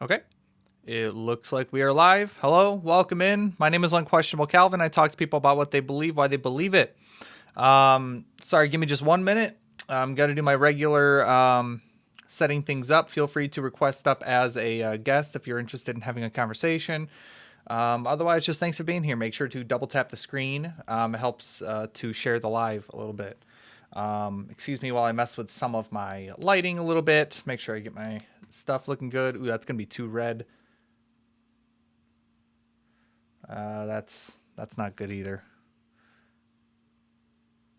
Okay. It looks like we are live. Hello, welcome in. My name is Unquestionable Calvin. I talk to people about what they believe, why they believe it. Sorry, give me just 1 minute. I'm going to do my regular setting things up. Feel free to request up as a guest if you're interested in having a conversation. Otherwise, just thanks for being here. Make sure to double tap the screen. It helps to share the live a little bit. Excuse me while I mess with some of my lighting a little bit. Make sure I get my stuff looking good. Ooh, that's going to be too red. That's not good either.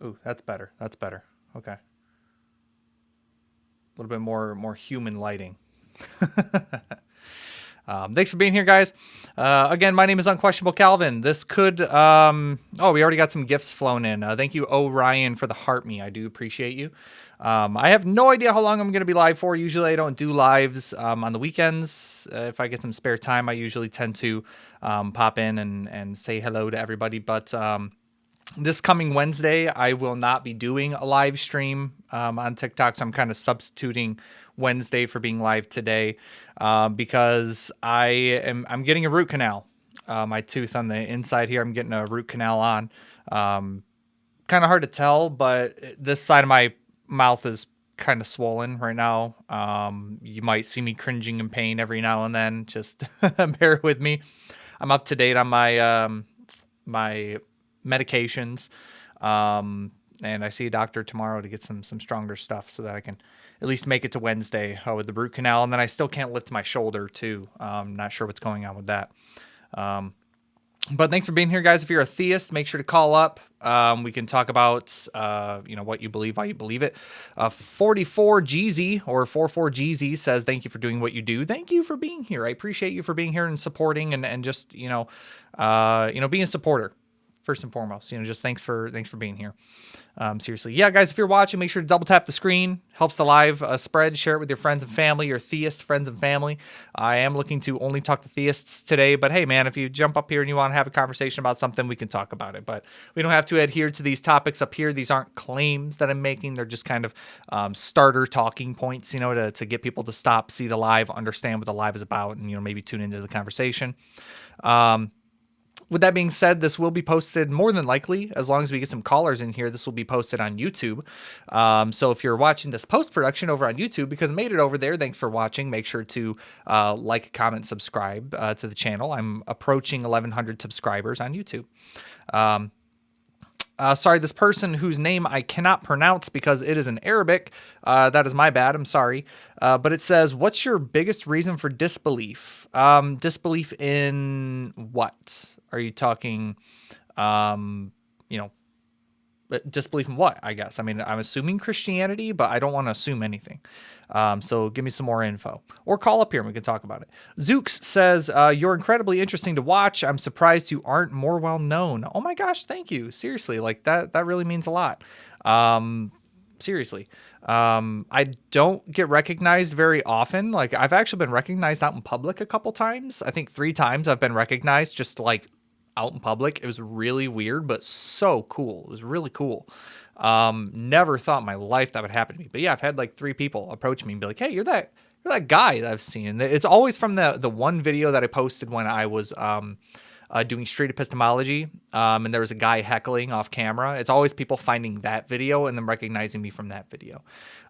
Ooh, that's better. That's better. Okay. A little bit more human lighting. Thanks for being here, guys. Again, my name is Unquestionable Calvin. This could, we already got some gifts flown in. Thank you, Orion, for the heart me. I do appreciate you. I have no idea how long I'm going to be live for. Usually I don't do lives on the weekends. If I get some spare time, I usually tend to pop in and say hello to everybody. But this coming Wednesday, I will not be doing a live stream on TikTok, so I'm kind of substituting Wednesday for being live today because I'm getting a root canal. My tooth on the inside here, I'm getting a root canal on. Kind of hard to tell, but this side of my mouth is kind of swollen right now. You might see me cringing in pain every now and then. Just bear with me. I'm up to date on my medications. And I see a doctor tomorrow to get some stronger stuff so that I can at least make it to Wednesday with the root canal. And then I still can't lift my shoulder too. Not sure what's going on with that. But thanks for being here, guys. If you're a theist, make sure to call up. We can talk about, what you believe, why you believe it. 44GZ or 44GZ says, thank you for doing what you do. Thank you for being here. I appreciate you for being here and supporting and just, being a supporter. First and foremost, just thanks for being here. Seriously. Yeah, guys, if you're watching, make sure to double tap the screen. Helps the live spread. Share it with your friends and family, your theist friends and family. I am looking to only talk to theists today, but hey, man, if you jump up here and you want to have a conversation about something, we can talk about it. But we don't have to adhere to these topics up here. These aren't claims that I'm making. They're just kind of starter talking points, to get people to stop, see the live, understand what the live is about, and, maybe tune into the conversation. With that being said, this will be posted more than likely, as long as we get some callers in here, this will be posted on YouTube. So if you're watching this post-production over on YouTube, because I made it over there, thanks for watching. Make sure to like, comment, subscribe to the channel. I'm approaching 1,100 subscribers on YouTube. Sorry, this person whose name I cannot pronounce because it is in Arabic. That is my bad. I'm sorry. But it says, what's your biggest reason for disbelief? Disbelief in what? Are you talking, disbelief in what, I guess? I mean, I'm assuming Christianity, but I don't want to assume anything. So give me some more info. Or call up here and we can talk about it. Zooks says, you're incredibly interesting to watch. I'm surprised you aren't more well known. Oh my gosh, thank you. Seriously, like that really means a lot. Seriously. I don't get recognized very often. Like, I've actually been recognized out in public a couple times. I think 3 times I've been recognized just like out in public. It was really weird, but so cool. It was really cool. Never thought in my life that would happen to me. But yeah, I've had like 3 people approach me and be like, hey, you're that guy that I've seen. It's always from the one video that I posted when I was doing street epistemology, and there was a guy heckling off camera. It's always people finding that video and then recognizing me from that video.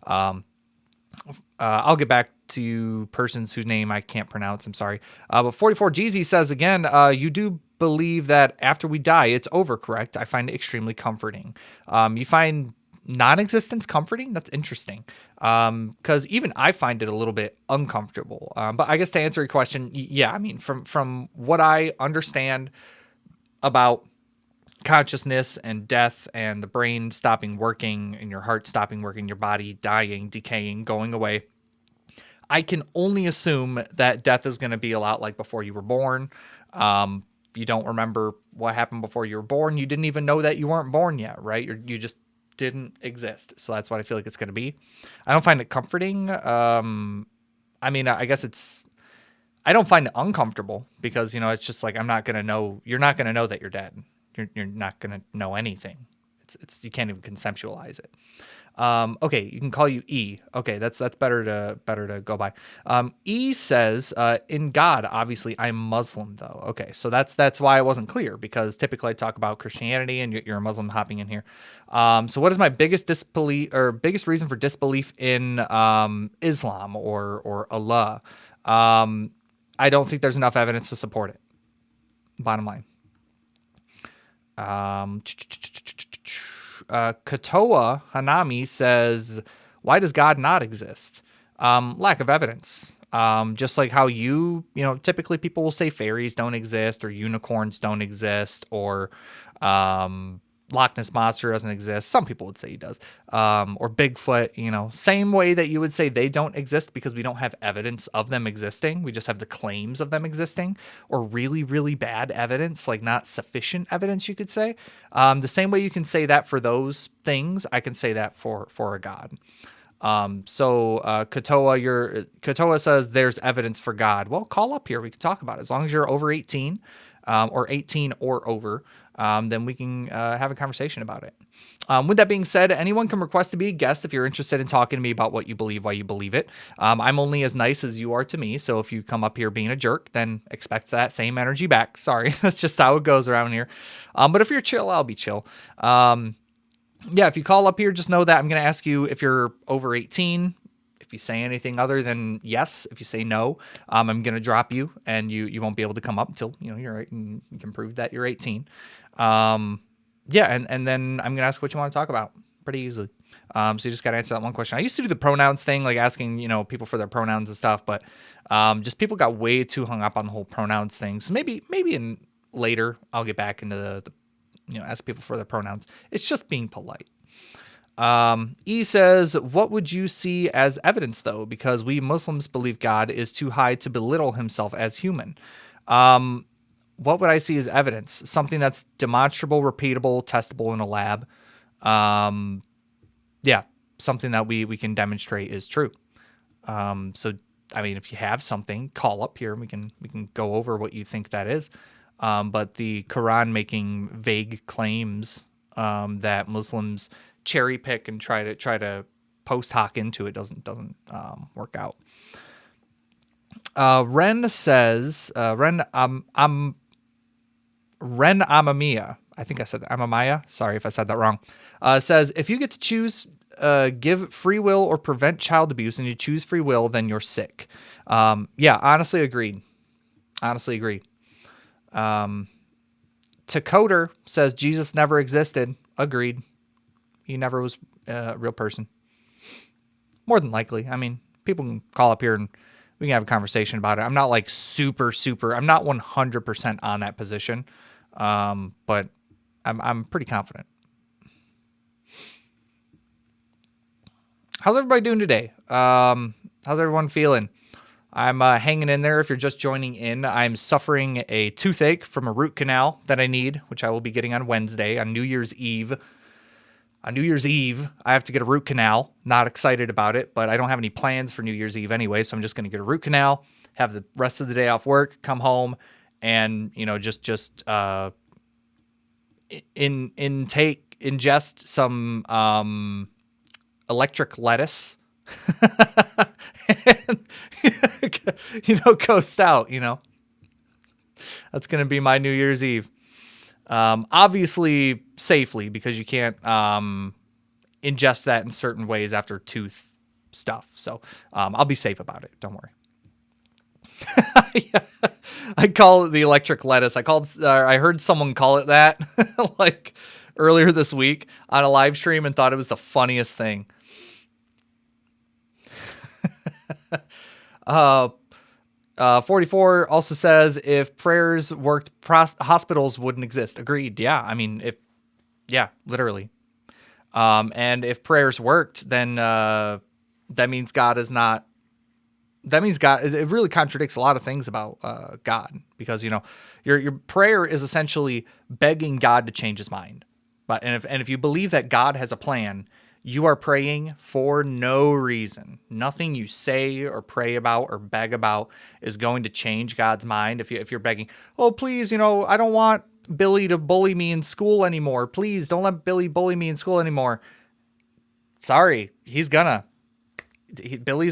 I'll get back to persons whose name I can't pronounce. I'm sorry. But 44GZ says again, you do believe that after we die, it's over, correct? I find it extremely comforting. You find non-existence comforting? That's interesting. Because even I find it a little bit uncomfortable. But I guess to answer your question, yeah, I mean, from what I understand about consciousness and death and the brain stopping working and your heart stopping working, your body dying, decaying, going away, I can only assume that death is going to be a lot like before you were born. You don't remember what happened before you were born. You didn't even know that you weren't born yet, right? You just didn't exist. So that's what I feel like it's going to be. I don't find it comforting. I mean, I guess I don't find it uncomfortable because, it's just like, you're not going to know that you're dead. You're not going to know anything. You can't even conceptualize it. Okay, you can call you E. Okay, that's better to go by. E says, in God, obviously I'm Muslim though. Okay, so that's why it wasn't clear, because typically I talk about Christianity and you're a Muslim hopping in here. So what is my biggest disbelief or biggest reason for disbelief in Islam or Allah? I don't think there's enough evidence to support it. Bottom line. Katoa Hanami says, why does God not exist? Lack of evidence. Just like how typically people will say fairies don't exist or unicorns don't exist or Loch Ness Monster doesn't exist. Some people would say he does. Or Bigfoot, same way that you would say they don't exist because we don't have evidence of them existing. We just have the claims of them existing, or really, really bad evidence, like not sufficient evidence, you could say. The same way you can say that for those things, I can say that for a god. Katoa says there's evidence for God. Well, call up here. We can talk about it. As long as you're over 18, or 18 or over, then we can have a conversation about it. With that being said, anyone can request to be a guest if you're interested in talking to me about what you believe, why you believe it. I'm only as nice as you are to me, so if you come up here being a jerk, then expect that same energy back. Sorry, that's just how it goes around here. But if you're chill, I'll be chill. Yeah, if you call up here, just know that I'm going to ask you if you're over 18. If you say anything other than yes, if you say no, I'm going to drop you, and you won't be able to come up until you're right and you can prove that you're 18. Yeah, and then I'm going to ask what you want to talk about pretty easily. So you just got to answer that one question. I used to do the pronouns thing, like asking people for their pronouns and stuff, but just people got way too hung up on the whole pronouns thing. So maybe in later I'll get back into the ask people for their pronouns. It's just being polite. E says, what would you see as evidence, though? Because we Muslims believe God is too high to belittle himself as human. What would I see as evidence? Something that's demonstrable, repeatable, testable in a lab. Yeah, something that we can demonstrate is true. So, I mean, if you have something, call up here and we can go over what you think that is. But the Quran making vague claims that Muslims cherry pick and try to post hoc into it doesn't work out. Ren says Ren Amamiya. I think I said that. Amamaya. Sorry if I said that wrong. Says, if you get to choose give free will or prevent child abuse and you choose free will, then you're sick. Yeah, honestly agreed. Takoder says Jesus never existed. Agreed. He never was a real person. More than likely. I mean, people can call up here and we can have a conversation about it. I'm not like super, I'm not 100% on that position. But I'm pretty confident. How's everybody doing today? How's everyone feeling? I'm hanging in there. If you're just joining in, I'm suffering a toothache from a root canal that I need, which I will be getting on Wednesday, on New Year's Eve. On New Year's Eve, I have to get a root canal. Not excited about it, but I don't have any plans for New Year's Eve anyway, so I'm just going to get a root canal, have the rest of the day off work, come home, and ingest some electric lettuce. And, coast out, That's going to be my New Year's Eve. Obviously safely, because you can't ingest that in certain ways after tooth stuff. So I'll be safe about it. Don't worry. Yeah. I call it the electric lettuce. I heard someone call it that like earlier this week on a live stream and thought it was the funniest thing. 44 also says, if prayers worked, hospitals wouldn't exist. Agreed. Yeah. I mean, literally. And if prayers worked, then that means God is not. That means God. It really contradicts a lot of things about God, because your prayer is essentially begging God to change His mind. But if you believe that God has a plan, you are praying for no reason. Nothing you say or pray about or beg about is going to change God's mind. If you're begging, oh please, I don't want Billy to bully me in school anymore. Please don't let Billy bully me in school anymore. sorry, Billy's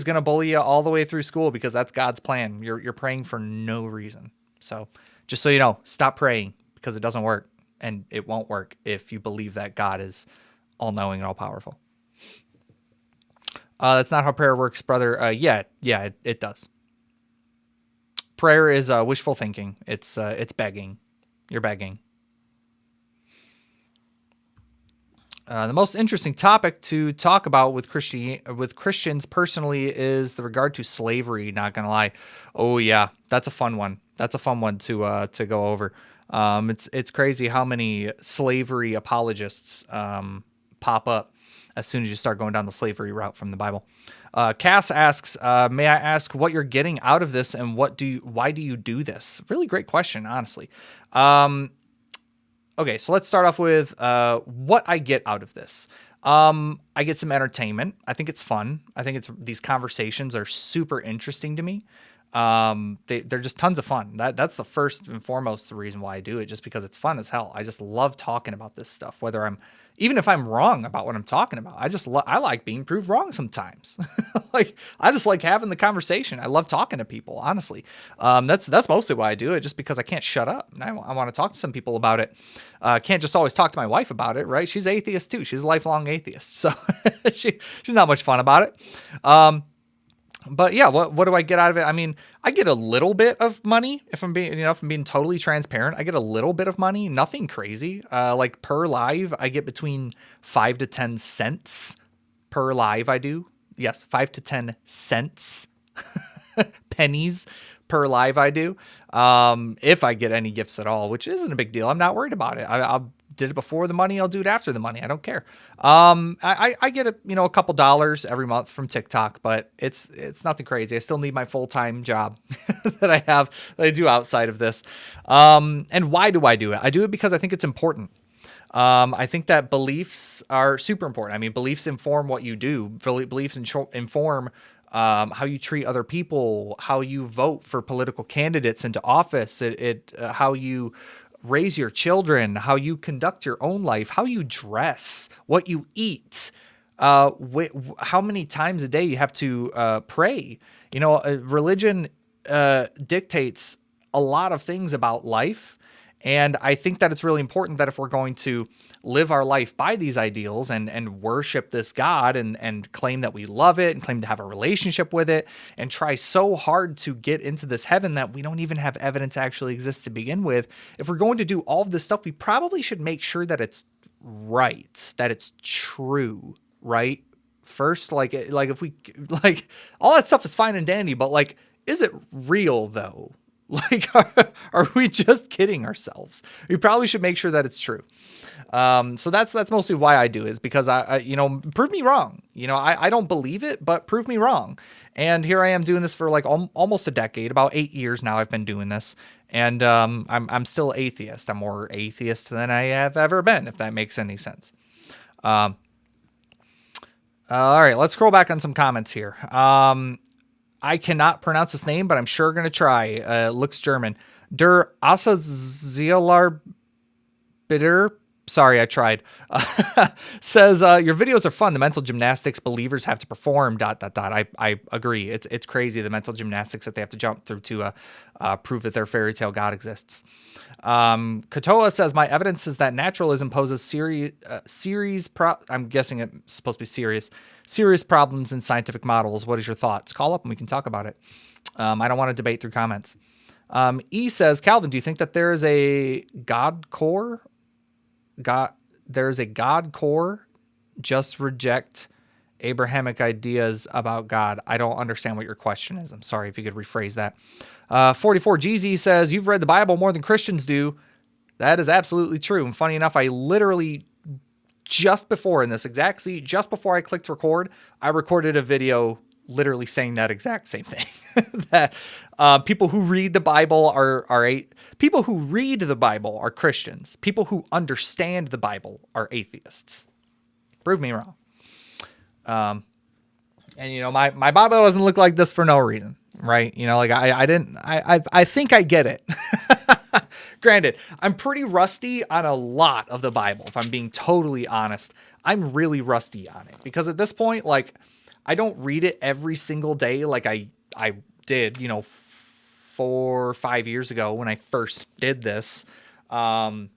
gonna bully you all the way through school because that's God's plan. You're praying for no reason. So just so you know, stop praying because it doesn't work, and it won't work if you believe that God is all knowing and all powerful. That's not how prayer works, brother. Yeah, it does. Prayer is wishful thinking. It's begging. You're begging. The most interesting topic to talk about with Christians personally is the regard to slavery. Not gonna lie. Oh yeah, that's a fun one. That's a fun one to go over. It's crazy how many slavery apologists pop up as soon as you start going down the slavery route from the Bible. Cass asks, may I ask what you're getting out of this and why do you do this? Really great question, honestly. Okay, so let's start off with what I get out of this. I get some entertainment. I think it's fun. I think these conversations are super interesting to me. They're just tons of fun. That's the first and foremost the reason why I do it, just because it's fun as hell. I just love talking about this stuff, even if I'm wrong about what I'm talking about. I like being proved wrong sometimes. I just like having the conversation. I love talking to people, honestly. That's mostly why I do it, just because I can't shut up. And I want to talk to some people about it. Can't just always talk to my wife about it, right? She's atheist too. She's a lifelong atheist. So she's not much fun about it. But yeah, what do I get out of it? I mean, I get a little bit of money if I'm being totally transparent. I get a little bit of money, nothing crazy. Like per live, I get between 5 to 10 cents per live. I do. Yes, 5 to 10 cents, pennies per live. I do. If I get any gifts at all, which isn't a big deal. I'm not worried about it. I did it before the money. I'll do it after the money. I don't care. I get a couple dollars every month from TikTok, but it's nothing crazy. I still need my full-time job that I do outside of this. And why do I do it? I do it because I think it's important. I think that beliefs are super important. I mean, beliefs inform what you do. Beliefs inform how you treat other people, how you vote for political candidates into office, how you raise your children, how you conduct your own life, how you dress, what you eat, how many times a day you have to pray. Religion dictates a lot of things about life. And I think that it's really important that if we're going to live our life by these ideals and worship this God and claim that we love it and claim to have a relationship with it and try so hard to get into this heaven that we don't even have evidence actually exists to begin with, if we're going to do all of this stuff, we probably should make sure that it's right, that it's true, right? First, if we all that stuff is fine and dandy, but is it real though? Are we just kidding ourselves? We probably should make sure that it's true. So that's mostly why I do, is because I prove me wrong. I don't believe it, but prove me wrong. And here I am doing this for almost a decade, about 8 years now. I've been doing this, and I'm still atheist. I'm more atheist than I have ever been, if that makes any sense. All right, let's scroll back on some comments here. I cannot pronounce this name, but I'm sure going to try. Looks German. Der Assozialarbeiter. Sorry, I tried. Says, your videos are fun. The mental gymnastics believers have to perform, ... I agree. It's crazy, the mental gymnastics that they have to jump through to prove that their fairy tale God exists. Katoa says, my evidence is that naturalism poses I'm guessing it's supposed to be serious problems in scientific models. What is your thoughts? Call up and we can talk about it. I don't want to debate through comments. E says, Calvin, do you think that there is a God core? There's a God core? Just reject Abrahamic ideas about God. I don't understand what your question is. I'm sorry, if you could rephrase that. 44 GZ says, you've read the Bible more than Christians do. That is absolutely true. And funny enough, I literally just before I clicked record, I recorded a video literally saying that exact same thing. That people who read the Bible people who read the Bible are Christians. People who understand the Bible are atheists. Prove me wrong. And my Bible doesn't look like this for no reason, right? I think I get it. Granted, I'm pretty rusty on a lot of the Bible, if I'm being totally honest. I'm really rusty on it because at this point, like, I don't read it every single day like I did, 4 or 5 years ago when I first did this. I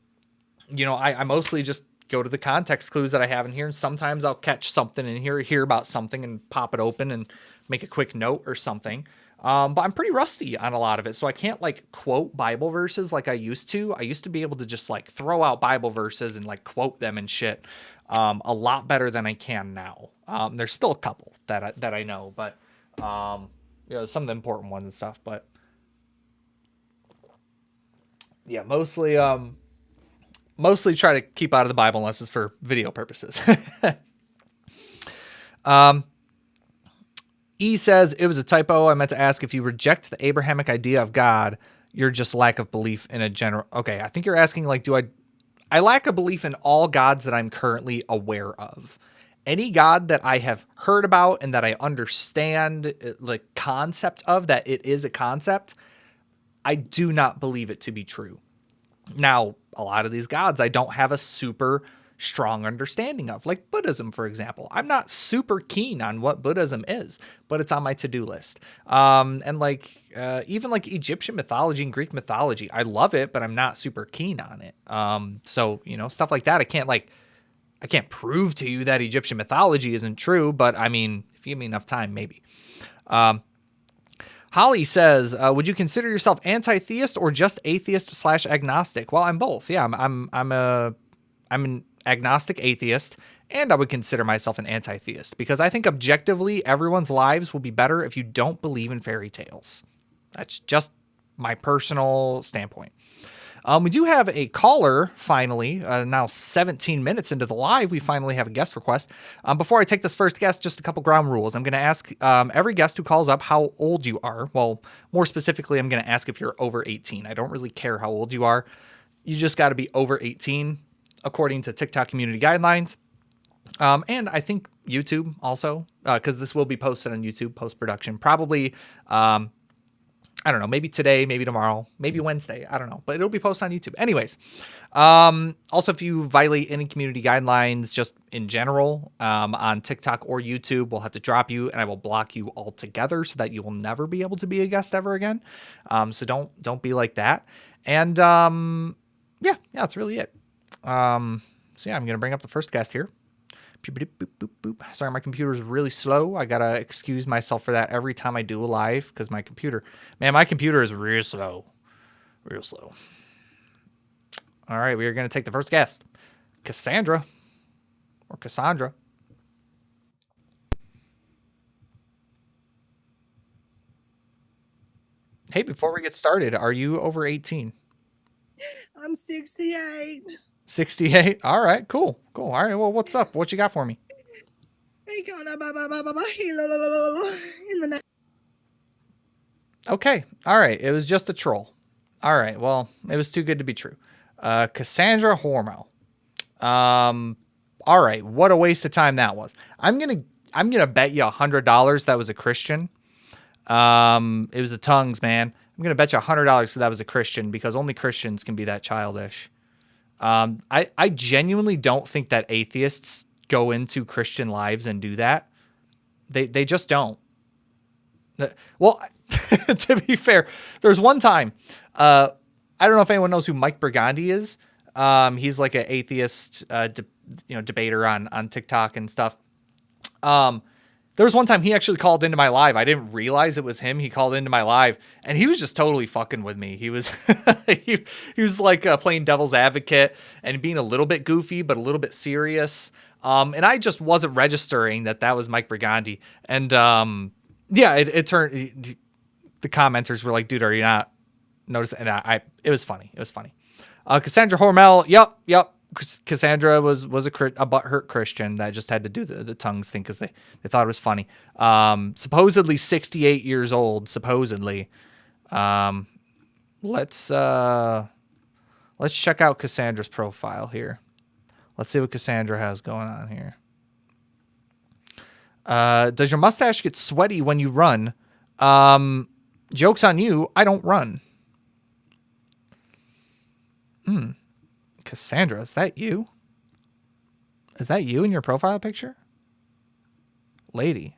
mostly just go to the context clues that I have in here, and sometimes I'll catch something in here, hear about something, and pop it open and make a quick note or something. But I'm pretty rusty on a lot of it, so I can't like quote Bible verses like I used to. I used to be able to just like throw out Bible verses and like quote them and shit a lot better than I can now. There's still a couple that I know, but some of the important ones and stuff. But yeah, mostly try to keep out of the Bible unless it's for video purposes. E says, it was a typo. I meant to ask if you reject the Abrahamic idea of God, you're just lack of belief in a general. Okay, I think you're asking, like, I lack a belief in all gods that I'm currently aware of. Any God that I have heard about and that I understand the concept of, that it is a concept, I do not believe it to be true. Now, a lot of these gods I don't have a super strong understanding of, like Buddhism, for example. I'm not super keen on what Buddhism is, but it's on my to-do list. And even like Egyptian mythology and Greek mythology, I love it, but I'm not super keen on it. So, stuff like that. I can't prove to you that Egyptian mythology isn't true, but I mean, if you give me enough time, maybe. Holly says, would you consider yourself anti-theist or just atheist/agnostic? Well, I'm both. Yeah, I'm an agnostic atheist, and I would consider myself an anti-theist because I think objectively everyone's lives will be better if you don't believe in fairy tales. That's just my personal standpoint. We do have a caller, finally. Now 17 minutes into the live, we finally have a guest request. Before I take this first guest, just a couple ground rules. I'm going to ask every guest who calls up how old you are. Well, more specifically, I'm going to ask if you're over 18. I don't really care how old you are. You just got to be over 18, according to TikTok community guidelines. And I think YouTube also, because this will be posted on YouTube post-production. Probably, I don't know, maybe today, maybe tomorrow, maybe Wednesday. I don't know, but it'll be posted on YouTube. Anyways, also, if you violate any community guidelines just in general on TikTok or YouTube, we'll have to drop you and I will block you altogether so that you will never be able to be a guest ever again. So don't be like that. And yeah, that's really it. So yeah, I'm going to bring up the first guest here. Sorry, my computer is really slow. I gotta excuse myself for that every time I do a live because my computer is real slow. Real slow. All right, we are going to take the first guest. Cassandra. Or Cassandra. Hey, before we get started, are you over 18? I'm 68. 68? All right, cool. All right, well, what's up? What you got for me? Okay, all right. It was just a troll. All right, well, it was too good to be true. Cassandra Hormel. All right, what a waste of time that was. I'm gonna bet you $100 that was a Christian. It was the tongues, man. I'm gonna bet you $100 that was a Christian because only Christians can be that childish. I genuinely don't think that atheists go into Christian lives and do that. They just don't. Well, to be fair, there's one time, I don't know if anyone knows who Mike Burgundy is. He's like an atheist, debater on TikTok and stuff. There was one time he actually called into my live. I didn't realize it was him. He called into my live and he was just totally fucking with me. He was, he was like playing devil's advocate and being a little bit goofy, but a little bit serious. And I just wasn't registering that was Mike Burgundy. And, yeah, it turned, the commenters were like, dude, are you not noticing? And it was funny. It was funny. Cassandra Hormel. Yep. Cassandra was a butthurt Christian that just had to do the tongues thing because they thought it was funny. Supposedly 68 years old. Supposedly. Let's check out Cassandra's profile here. Let's see what Cassandra has going on here. Does your mustache get sweaty when you run? Joke's on you. I don't run. Cassandra, is that you? Is that you in your profile picture? Lady,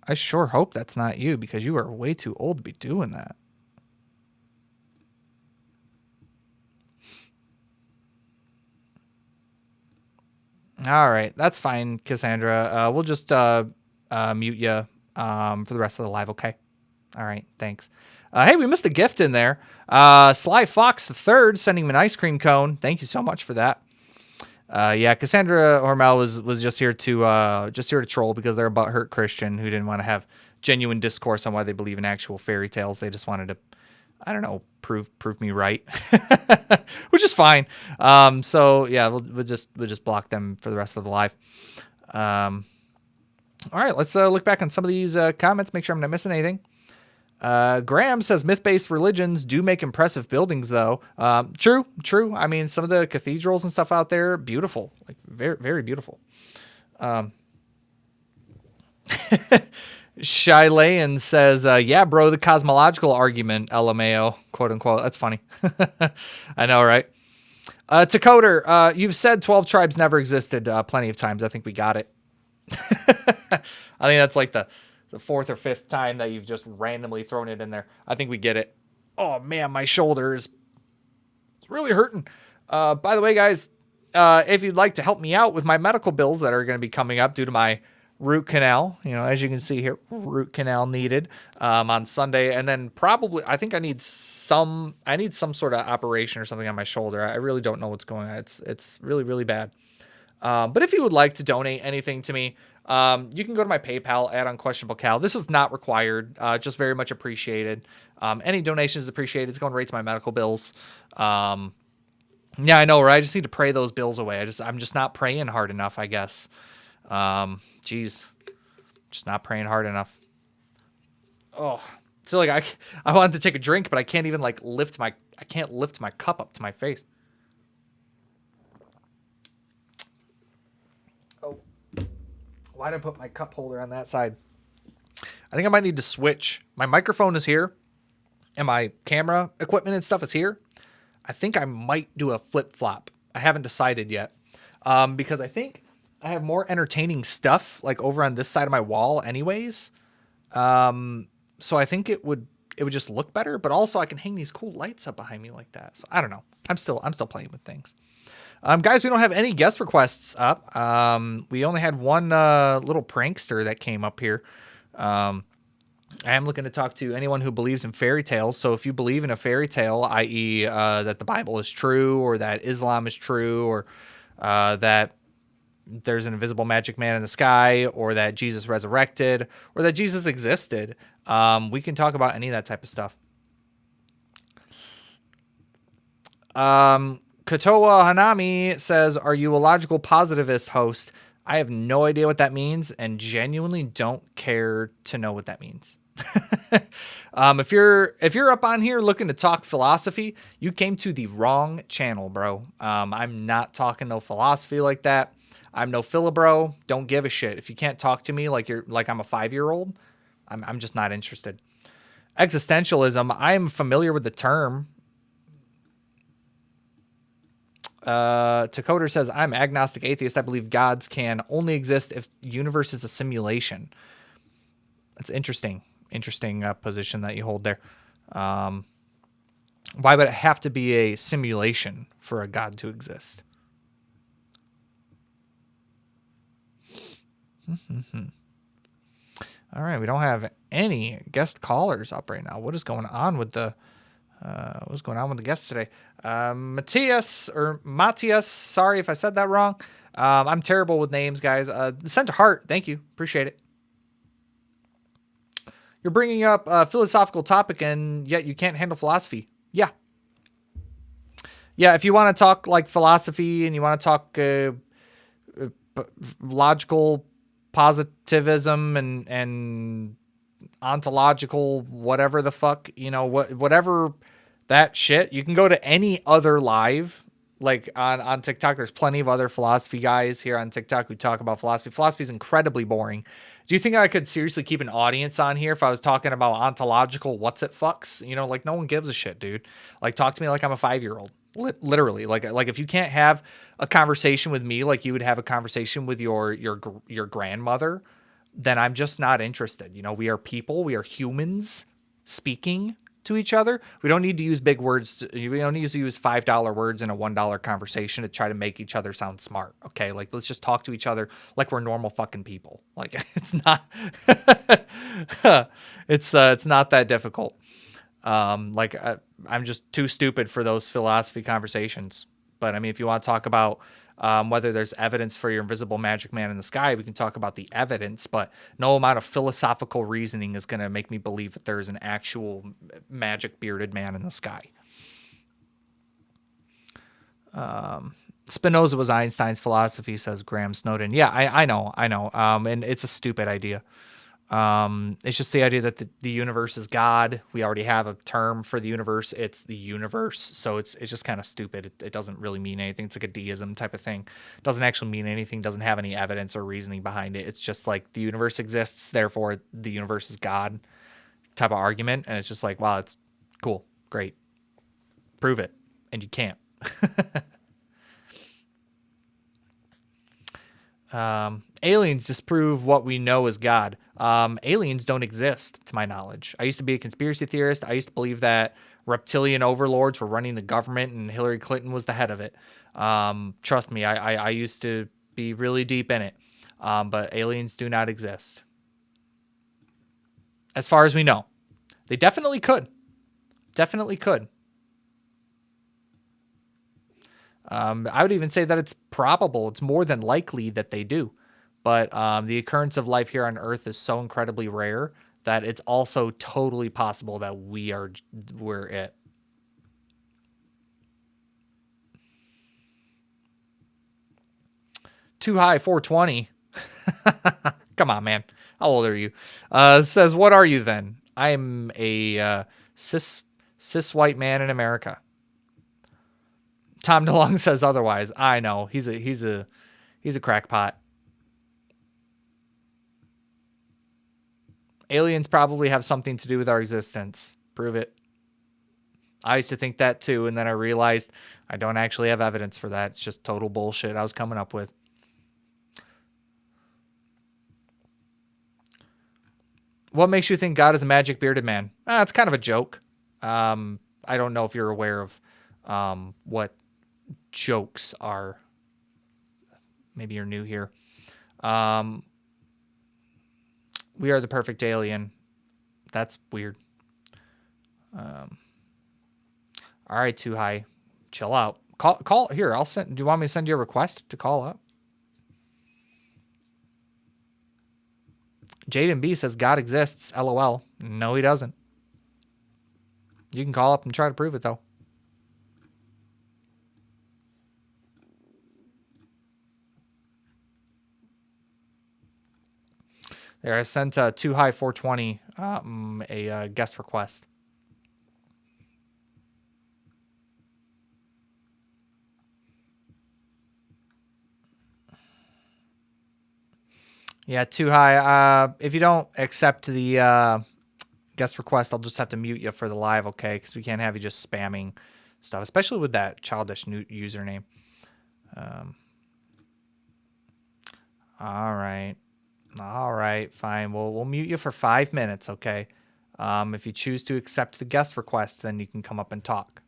I sure hope that's not you because you are way too old to be doing that. All right, that's fine, Cassandra. We'll just mute you for the rest of the live, okay? All right, thanks. Hey, we missed a gift in there. Sly Fox the Third sending me an ice cream cone. Thank you so much for that. Yeah, Cassandra Hormel was just here to troll because they're a butthurt Christian who didn't want to have genuine discourse on why they believe in actual fairy tales. They just wanted to, I don't know, prove me right, which is fine. So yeah, we'll just block them for the rest of the live. All right, let's look back on some of these comments. Make sure I'm not missing anything. Graham says myth-based religions do make impressive buildings, though. True. I mean, some of the cathedrals and stuff out there, beautiful, like very, very beautiful. Shylayan says, yeah, bro, the cosmological argument, LMAO, quote unquote. That's funny. I know, right? Takoder, you've said 12 tribes never existed plenty of times. I think we got it. I think that's like the fourth or fifth time that you've just randomly thrown it in there. I think we get it. Oh man, my shoulder it's really hurting. By the way, guys, if you'd like to help me out with my medical bills that are going to be coming up due to my root canal, as you can see here, root canal needed on Sunday, and then probably I think I need some sort of operation or something on my shoulder. I really don't know what's going on. It's really, really bad. But if you would like to donate anything to me, you can go to my PayPal at UnquestionableCal. This is not required, just very much appreciated. Any donations is appreciated. It's going right to my medical bills. Yeah, I know, right? I just need to pray those bills away. I'm just not praying hard enough, I guess. Just not praying hard enough. Oh, so like I wanted to take a drink, but I can't even like lift my cup up to my face. Why did I put my cup holder on that side? I think I might need to switch. My microphone is here, and my camera equipment and stuff is here. I think I might do a flip-flop. I haven't decided yet, because I think I have more entertaining stuff like over on this side of my wall anyways. So I think it would just look better, but also I can hang these cool lights up behind me like that. So I don't know. I'm still playing with things. Guys, we don't have any guest requests up. We only had one little prankster that came up here. I am looking to talk to anyone who believes in fairy tales. So if you believe in a fairy tale, i.e. That the Bible is true, or that Islam is true, or that there's an invisible magic man in the sky, or that Jesus resurrected, or that Jesus existed, we can talk about any of that type of stuff. Kotoa Hanami says, are you a logical positivist host? I have no idea what that means and genuinely don't care to know what that means. If you're up on here looking to talk philosophy, you came to the wrong channel, bro. I'm not talking no philosophy like that. I'm no philibro. Don't give a shit. If you can't talk to me like I'm a 5-year-old, I'm just not interested. Existentialism, I am familiar with the term. Takoder says, I'm agnostic atheist. I believe gods can only exist if the universe is a simulation. That's interesting. Interesting position that you hold there. Why would it have to be a simulation for a god to exist? All right, we don't have any guest callers up right now. What is going on with the guests today? Matthias, sorry if I said that wrong. I'm terrible with names, guys. Sent to Heart, thank you. Appreciate it. You're bringing up a philosophical topic and yet you can't handle philosophy. Yeah. Yeah, if you want to talk like philosophy and you want to talk logical positivism and ontological whatever the fuck, whatever that shit, you can go to any other live like on TikTok. There's plenty of other philosophy guys here on TikTok who talk about philosophy. Philosophy is incredibly boring. Do you think I could seriously keep an audience on here if I was talking about ontological what's it fucks? Like no one gives a shit, dude. Like talk to me like I'm a 5-year-old. Literally, like if you can't have a conversation with me like you would have a conversation with your grandmother, then I'm just not interested. You know, we are people, we are humans speaking to each other. We don't need to use big words. We don't need to use $5 words in a $1 conversation to try to make each other sound smart. Okay, like let's just talk to each other like we're normal fucking people. Like it's not, it's not that difficult. I'm just too stupid for those philosophy conversations. But I mean, if you want to talk about whether there's evidence for your invisible magic man in the sky, we can talk about the evidence, but no amount of philosophical reasoning is going to make me believe that there's an actual magic bearded man in the sky. Spinoza was Einstein's philosophy, says Graham Snowden. Yeah, I know. And it's a stupid idea. It's just the idea that the universe is God. We already have a term for the universe. It's the universe. So it's just kind of stupid. It doesn't really mean anything. It's like a deism type of thing. It doesn't actually mean anything. Doesn't have any evidence or reasoning behind it. It's just like the universe exists. Therefore the universe is God type of argument. And it's just like, wow, it's cool. Great. Prove it. And you can't. Aliens disprove what we know as God. Aliens don't exist, to my knowledge. I used to be a conspiracy theorist. I used to believe that reptilian overlords were running the government and Hillary Clinton was the head of it. Trust me, I used to be really deep in it. But aliens do not exist. As far as we know. They definitely could. Definitely could. I would even say that it's probable. It's more than likely that they do. But the occurrence of life here on Earth is so incredibly rare that it's also totally possible that we're it. Too high, 420. Come on, man. How old are you? Says, what are you then? I'm a cis white man in America. Tom DeLong says otherwise. I know. He's a crackpot. Aliens probably have something to do with our existence. Prove it. I used to think that too, and then I realized I don't actually have evidence for that. It's just total bullshit I was coming up with. What makes you think God is a magic bearded man? It's kind of a joke. I don't know if you're aware of what jokes are. Maybe you're new here. We are the perfect alien. That's weird. All right, Too High. Chill out. Call here. I'll send. Do you want me to send you a request to call up? Jaden B says God exists. LOL. No, he doesn't. You can call up and try to prove it though. There, I sent Too High 420 a guest request. Yeah, Too High. If you don't accept the guest request, I'll just have to mute you for the live, okay? Because we can't have you just spamming stuff, especially with that childish new username. All right. All right, fine. We'll mute you for 5 minutes, okay? If you choose to accept the guest request, then you can come up and talk.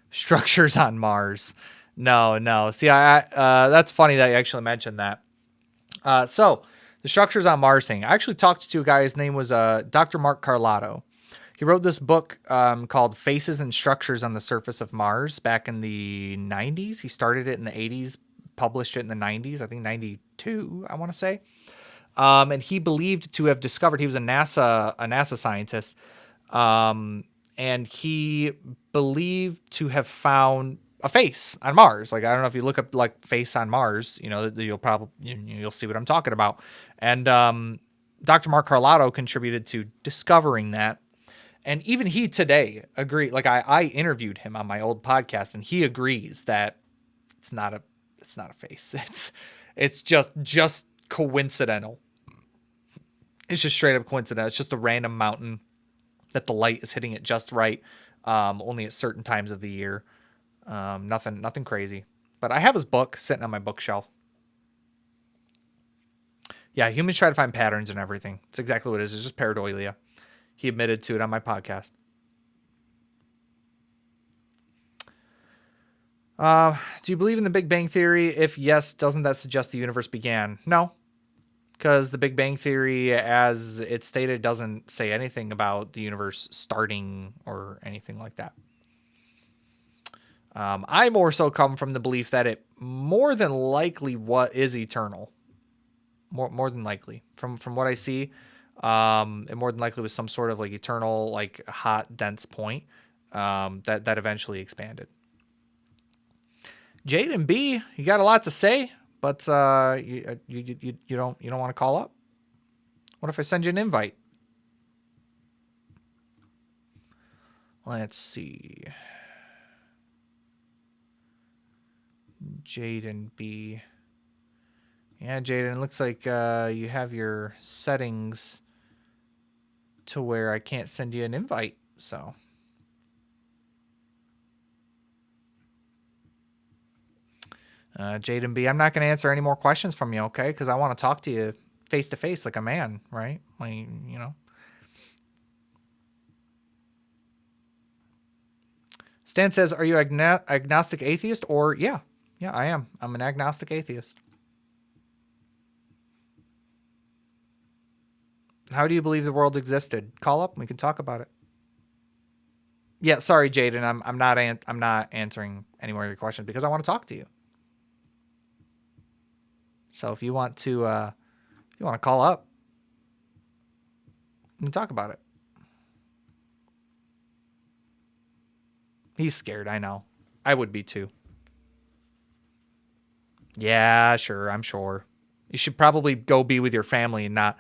Structures on Mars. No. See, that's funny that you actually mentioned that. So, the structures on Mars thing. I actually talked to a guy. His name was Dr. Mark Carlotto. He wrote this book called Faces and Structures on the Surface of Mars back in the 90s. He started it in the 80s, published it in the 90s, I think 92, I want to say. And he believed to have discovered, he was a NASA scientist, and he believed to have found a face on Mars. Like, I don't know if you look up like face on Mars, you'll see what I'm talking about. And Dr. Mark Carlotto contributed to discovering that. And even he today agreed. Like I interviewed him on my old podcast, and he agrees that it's not a face. It's just coincidental. It's just straight up coincidental. It's just a random mountain that the light is hitting it just right. only at certain times of the year. Nothing crazy. But I have his book sitting on my bookshelf. Yeah, humans try to find patterns in everything. It's exactly what it is. It's just pareidolia. He admitted to it on my podcast. Do you believe in the Big Bang Theory? If yes, doesn't that suggest the universe began? No, because the Big Bang Theory, as it's stated, doesn't say anything about the universe starting or anything like that. I more so come from the belief that it more than likely what is eternal. More than likely, from what I see, it more than likely was some sort of like eternal, like hot, dense point that eventually expanded. Jaden B, you got a lot to say, but you don't want to call up. What if I send you an invite? Let's see. Jaden B. Yeah, Jaden, it looks like you have your settings to where I can't send you an invite, so. Jaden B, I'm not going to answer any more questions from you, okay? Because I want to talk to you face to face like a man, right? Like, you know. Stan says, are you agnostic atheist? Or, yeah, I am. I'm an agnostic atheist. How do you believe the world existed? Call up. We can talk about it. Yeah, sorry, Jaden. I'm not answering any more of your questions because I want to talk to you. So if you want to call up, we can talk about it. He's scared. I know. I would be too. Yeah, sure. I'm sure. You should probably go be with your family and not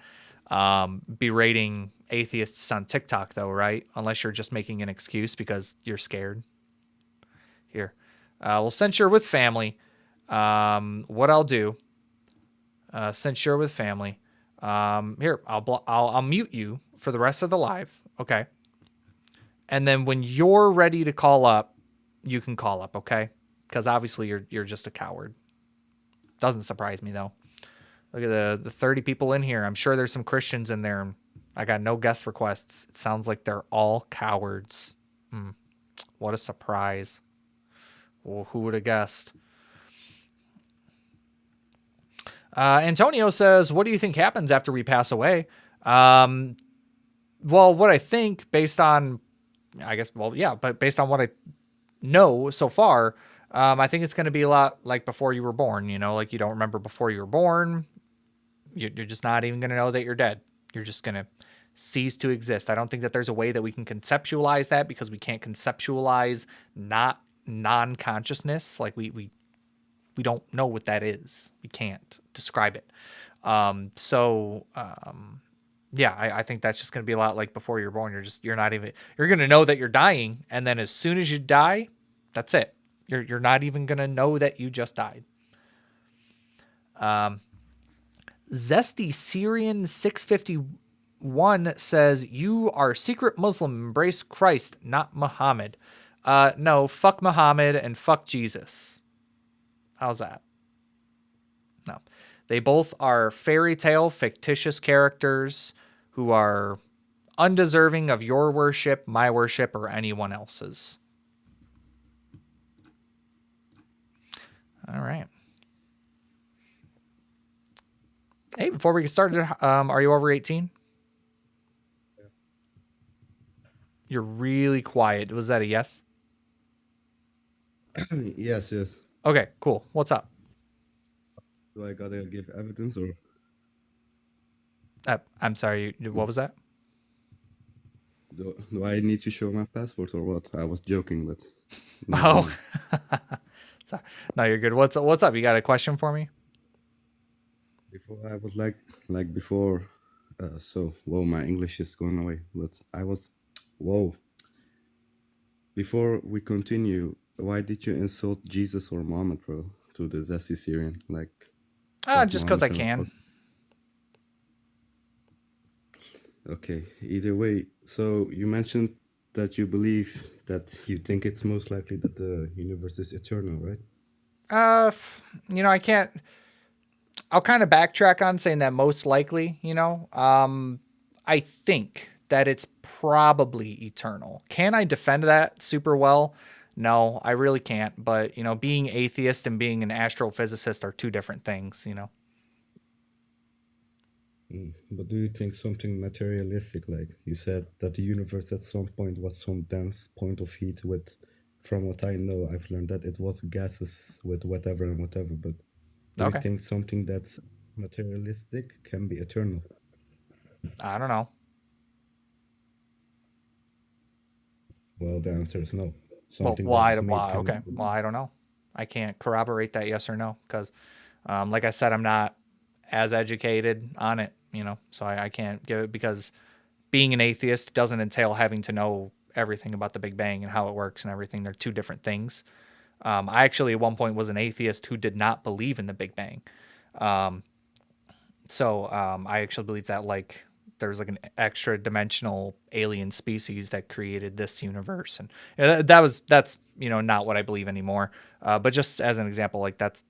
berating atheists on TikTok, though, right? Unless you're just making an excuse because you're scared. Here, since you're with family, what I'll do, since you're with family, here I'll mute you for the rest of the live, okay? And then when you're ready to call up, you can call up, okay? Because obviously you're just a coward. Doesn't surprise me though. Look at the 30 people in here. I'm sure there's some Christians in there. I got no guest requests. It sounds like they're all cowards. What a surprise. Well, who would have guessed? Antonio says, what do you think happens after we pass away? Well, what I think based on, but based on what I know so far, I think it's going to be a lot like before you were born, you know, like you don't remember before you were born. You're just not even going to know that you're dead. You're just going to cease to exist. I don't think that there's a way that we can conceptualize that because we can't conceptualize not non-consciousness. Like we don't know what that is. We can't describe it. I think that's just going to be a lot like before you're born. You're going to know that you're dying. And then as soon as you die, that's it. You're not even going to know that you just died. Zesty Syrian 651 says, you are secret Muslim, embrace Christ, not Muhammad. No, fuck Muhammad and fuck Jesus. How's that? No. They both are fairy tale, fictitious characters who are undeserving of your worship, my worship, or anyone else's. All right. Hey, before we get started, are you over 18? Yeah. You're really quiet. Was that a yes? Yes. Okay, cool. What's up? Do I gotta give evidence or? I'm sorry. What was that? Do I need to show my passport or what? I was joking, but. Oh. No, you're good. What's up? You got a question for me? Before I was like before, whoa, my English is going away. But whoa. Before we continue, why did you insult Jesus or Muhammad, bro, to the Zesty Syrian? Just because I can. Okay. Either way, so you mentioned that you believe that you think it's most likely that the universe is eternal, right? I can't. I'll kind of backtrack on saying that most likely. I think that it's probably eternal. Can I defend that super well? No, I really can't. But being atheist and being an astrophysicist are two different things. But do you think something materialistic, like you said, that the universe at some point was some dense point of heat with, from what I know, I've learned that it was gases with whatever and whatever. But do you Okay, think something that's materialistic can be eternal? I don't know. Well, the answer is no. Well, Something why? that's made Why? cannot Okay. be. Well, I don't know. I can't corroborate that yes or no because, like I said, I'm not as educated on it. So I can't give it because being an atheist doesn't entail having to know everything about the Big Bang and how it works and everything. They're two different things. I actually at one point was an atheist who did not believe in the Big Bang. So I actually believe that there's like an extra dimensional alien species that created this universe, and that's not what I believe anymore. But just as an example, like that's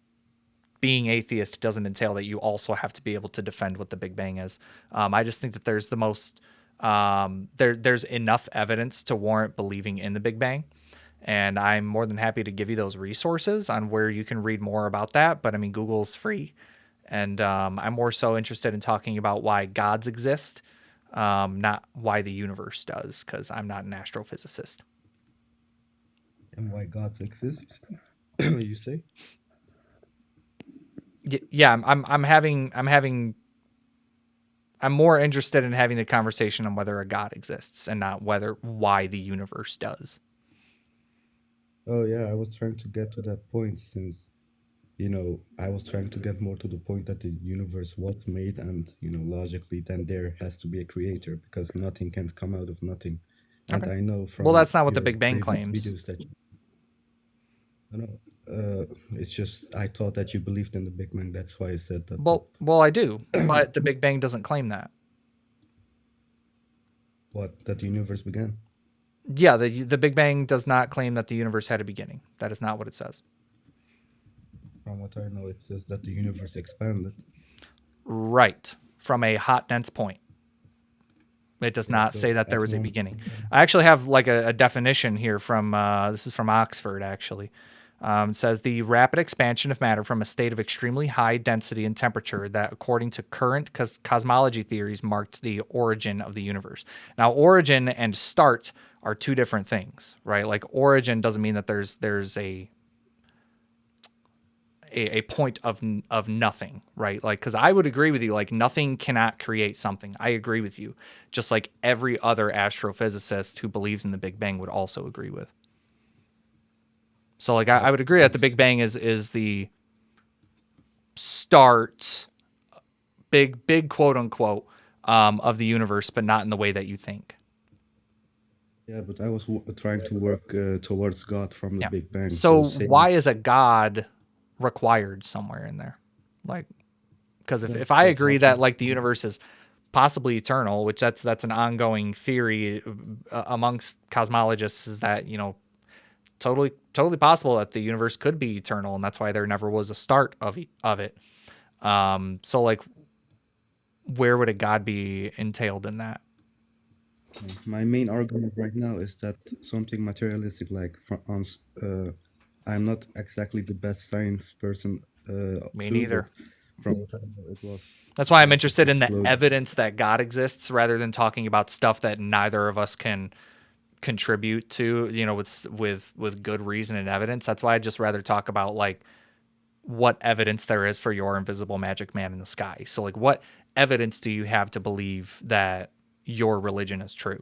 being atheist doesn't entail that you also have to be able to defend what the Big Bang is. I just think that there's the most there's enough evidence to warrant believing in the Big Bang. And I'm more than happy to give you those resources on where you can read more about that. But I mean, Google's free. And I'm more so interested in talking about why gods exist, not why the universe does, because I'm not an astrophysicist. And why gods exist, you say? Yeah, I'm more interested in having the conversation on whether a god exists and not why the universe does. Oh, yeah, I was trying to get to that point since, I was trying to get more to the point that the universe was made and, logically, then there has to be a creator because nothing can come out of nothing. And Okay. I know Well, from that's not what the your Big Bang previous claims. videos that I know, it's just I thought that you believed in the Big Bang. That's why I said that. Well, I do, but the Big Bang doesn't claim that. What? That the universe began? Yeah, the Big Bang does not claim that the universe had a beginning. That is not what it says. From what I know, it says that the universe expanded. Right, from a hot dense point. It does Yeah, not so say that there at was a one, beginning. I actually have like a definition here from this is from Oxford actually. It says the rapid expansion of matter from a state of extremely high density and temperature that, according to current cosmology theories, marked the origin of the universe. Now, origin and start are two different things, right? Like origin doesn't mean that there's a point of nothing, right? Like, because I would agree with you, like nothing cannot create something. I agree with you, just like every other astrophysicist who believes in the Big Bang would also agree with. So, like, I would agree that the Big that's Bang is the start, big quote unquote, of the universe, but not in the way that you think. yeah, but I was trying to work towards God from the Yeah. Big Bang. So So saying why is a god required somewhere in there? Like, because if yes, I that agree that happens. like the universe is possibly eternal, which that's an ongoing theory amongst cosmologists, is that totally possible that the universe could be eternal, and that's why there never was a start of it. So like, where would a god be entailed in that? My main argument right now is that something materialistic, like I'm not exactly the best science person Me too, but neither. from what I know, it was That's why I'm just interested in the exploded. evidence that God exists rather than talking about stuff that neither of us can contribute to, with good reason and evidence. That's why I'd just rather talk about like what evidence there is for your invisible magic man in the sky. So like what evidence do you have to believe that your religion is true?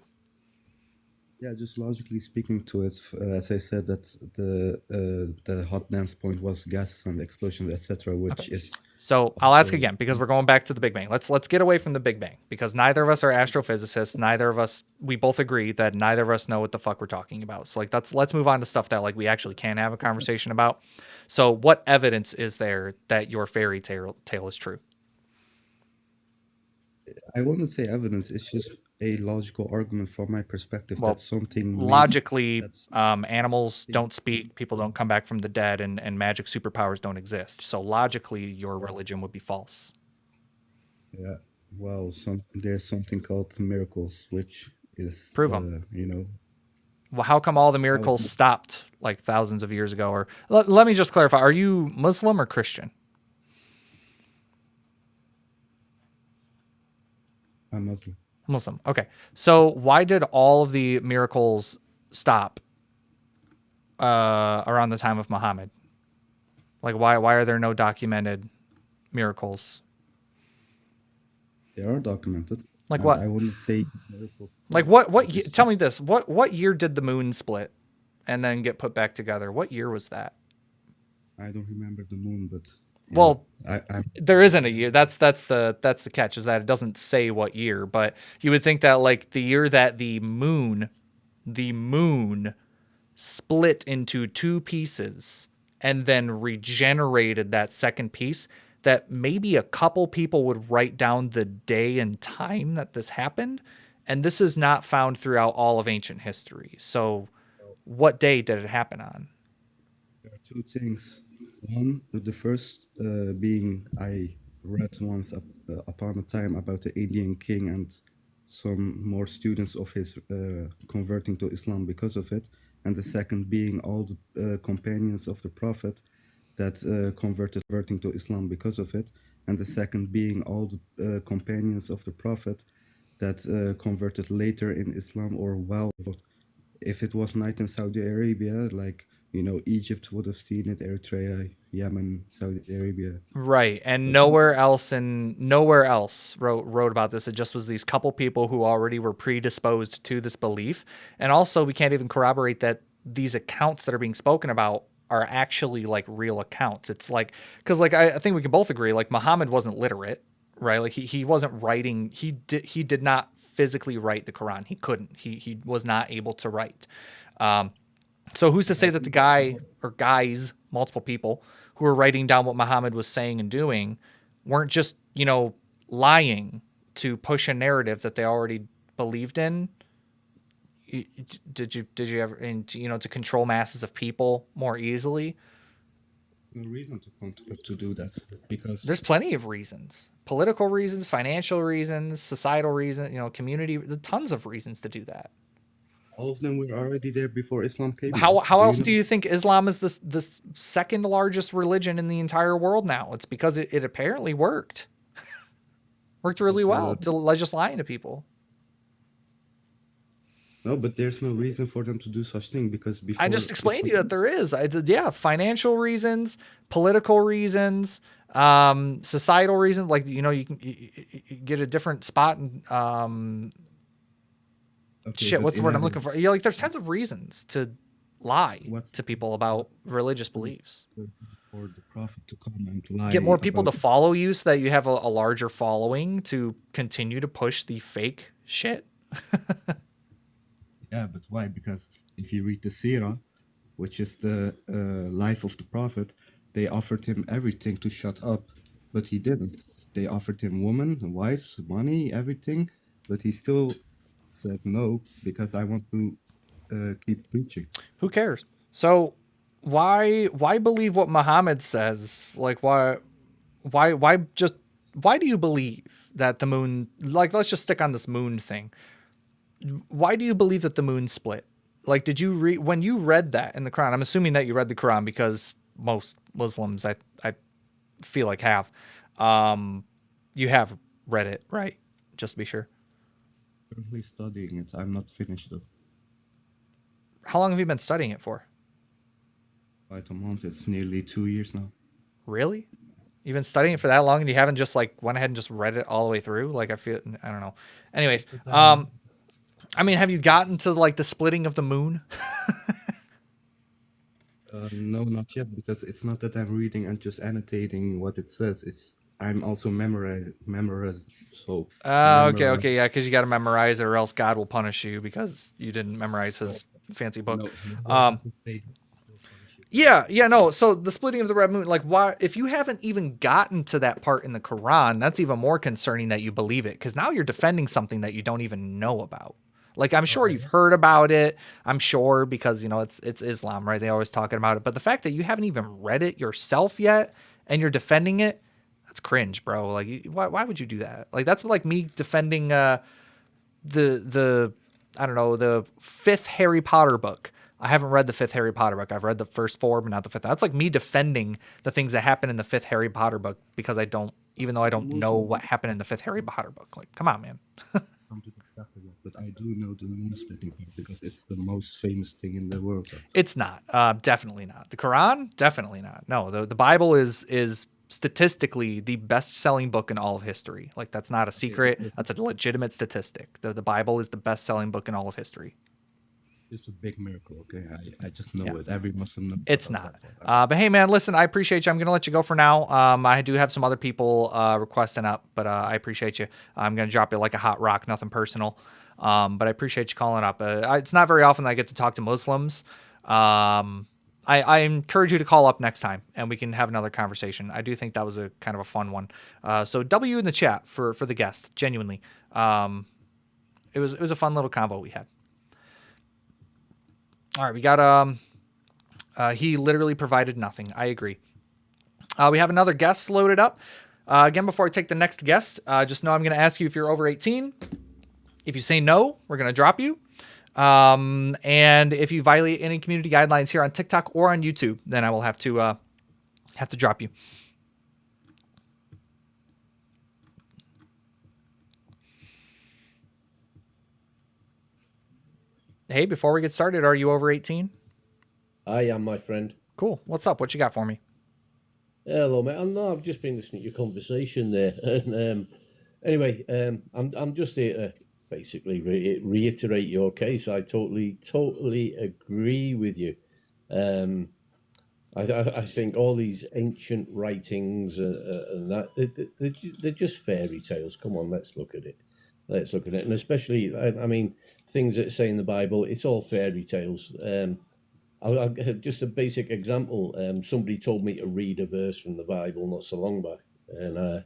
Yeah, just logically speaking to it, as I said, that the hot dance point was gases and explosions, etc., Okay. which is So I'll ask also again because we're going back to the Big Bang. Let's get away from the Big Bang because neither of us are astrophysicists. Neither of us, we both agree that neither of us know what the fuck we're talking about. So like let's move on to stuff that like we actually can have a conversation about. So what evidence is there that your fairy tale is true? I wouldn't say evidence. It's just a logical argument from my perspective that Well, something made logically, that's animals things. don't speak, people don't come back from the dead, and magic superpowers don't exist. So logically, your religion would be false. Yeah. Well, there's something called miracles, which is Prove them. Well, how come all the I was miracles stopped like thousands of years ago? Or let me just clarify: are you Muslim or Christian? I'm Muslim. Muslim. Okay. So why did all of the miracles stop around the time of Muhammad? Like why are there no documented miracles? They are documented, Like and what? I wouldn't say miracles Like stopped. what It was tell just me this. What year did the moon split and then get put back together? What year was that? I don't remember the moon, but yeah, Well, I there isn't a year. That's the catch, is that it doesn't say what year, but you would think that like the year that the moon split into two pieces and then regenerated that second piece, that maybe a couple people would write down the day and time that this happened. And this is not found throughout all of ancient history. So what day did it happen on? there are two things. One, the first being I read once upon a time about the Indian king and some more students of his converting to Islam because of it. And the second being all the companions of the Prophet that converting to Islam because of it. And the second being all the companions of the Prophet that converted later in Islam or well, if it was night in Saudi Arabia, like Egypt would have seen it, Eritrea, Yemen, Saudi Arabia. Right. And But nowhere else wrote about this. It just was these couple people who already were predisposed to this belief. And also we can't even corroborate that these accounts that are being spoken about are actually like real accounts. It's like, because like I think we can both agree, like Muhammad wasn't literate, right? Like he wasn't writing, he did not physically write the Quran. He couldn't. He was not able to write. So who's to say I that the think that's guy more. or guys, multiple people who were writing down what Muhammad was saying and doing weren't just, lying to push a narrative that they already believed in? Did you ever, and to control masses of people more easily? No reason to do that because There's plenty of reasons. Political reasons, financial reasons, societal reasons, community, tons of reasons to do that. all of them were already there before Islam came How in. how Do you else know? do you think Islam is the second largest religion in the entire world now? It's because it apparently worked. Worked Because really of well to just lying to people. no, but there's no reason for them to do such thing because I before just explained before to you that there is. I did, yeah, financial reasons, political reasons, societal reasons. Like you can you get a different spot and okay, shit. but What's the word I'm looking imagine for? Yeah, like there's tons of reasons to lie what's to people about religious was beliefs. for the Prophet to come and Get lie more people to about. follow you so that you have a larger following to continue to push the fake shit. Yeah, but why? Because if you read the Sirah, which is the life of the Prophet, they offered him everything to shut up, but he didn't. They offered him women, wives, money, everything, but he still said no because I want to keep preaching. Who cares? So why believe what Muhammad says? Like why do you believe that the moon, like let's just stick on this moon thing. Why do you believe that the moon split? Like did you read when you read that in the Quran? I'm assuming that you read the Quran because most Muslims I feel like have. Um you have read it, right? Just to be sure. Currently studying it. I'm not finished though. How long have you been studying it for? Quite a month. It's nearly 2 years now. Really? You've been studying it for that long and you haven't just like went ahead and just read it all the way through? Like I don't know. Anyways, I mean, have you gotten to like the splitting of the moon? No, not yet, because it's not that I'm reading and just annotating what it says. It's I'm also memorize so Okay, memorize. okay, yeah, because you got to memorize it, or else God will punish you because you didn't memorize his fancy book. No, no, Um, doesn't say he'll punish you. Yeah, no. So the splitting of the red moon, like, why? If you haven't even gotten to that part in the Quran, that's even more concerning that you believe it, because now you're defending something that you don't even know about. Like, I'm sure you've heard about it. I'm sure because it's Islam, right? They always talking about it. But the fact that you haven't even read it yourself yet and you're defending it, that's cringe, bro. Like, why would you do that? Like, that's like me defending the I don't know, the fifth Harry Potter book. I haven't read the fifth Harry Potter book. I've read the first four, but not the fifth. That's like me defending the things that happen in the fifth Harry Potter book because even though I don't know what happened in the fifth Harry Potter book. Like, come on, man. Come to the chapter yet, but I do know the moon splitting part because it's the most famous thing in the world. It's not. Definitely not. The Quran, definitely not. No, the Bible is statistically the best-selling book in all of history. Like, that's not a secret. That's a legitimate statistic. The Bible is the best-selling book in all of history. It's a big miracle, okay? I just know Yeah. it. Every Muslim knows It's about not. that part. But hey, man, listen, I appreciate you. I'm going to let you go for now. I do have some other people requesting up, but I appreciate you. I'm going to drop you like a hot rock, nothing personal. But I appreciate you calling up. It's not very often that I get to talk to Muslims. I encourage you to call up next time and we can have another conversation. I do think that was a kind of a fun one. So W in the chat for the guest, genuinely. It was a fun little convo we had. All right, we got he literally provided nothing. I agree. We have another guest loaded up. Again, before I take the next guest, just know I'm going to ask you if you're over 18. If you say no, we're going to drop you. And if you violate any community guidelines here on TikTok or on YouTube, then I will have to drop you. Hey, before we get started, are you over 18? I am, my friend. Cool. What's up? What you got for me? Hello, mate. I've just been listening to your conversation there, and anyway, I'm just here to basically reiterate your case. I totally agree with you. I think all these ancient writings and that they're just fairy tales. Come on, let's look at it. And especially, I mean, things that say in the Bible, it's all fairy tales. I'll just a basic example. Somebody told me to read a verse from the Bible not so long back, and I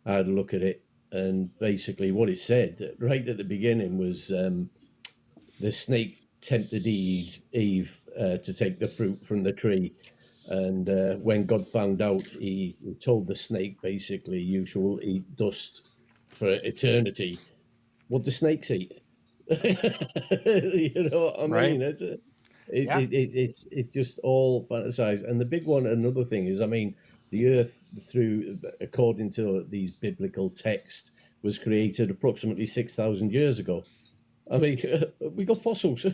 had a look at it, and basically what it said right at the beginning was the snake tempted Eve to take the fruit from the tree, and when God found out, he told the snake basically, "You shall eat dust for eternity." What the snakes eat? You know what I mean? Right. It's just all fantasized. And the big one, another thing is, I mean, the Earth, according to these biblical texts, was created approximately 6,000 years ago. I mean, we got fossils.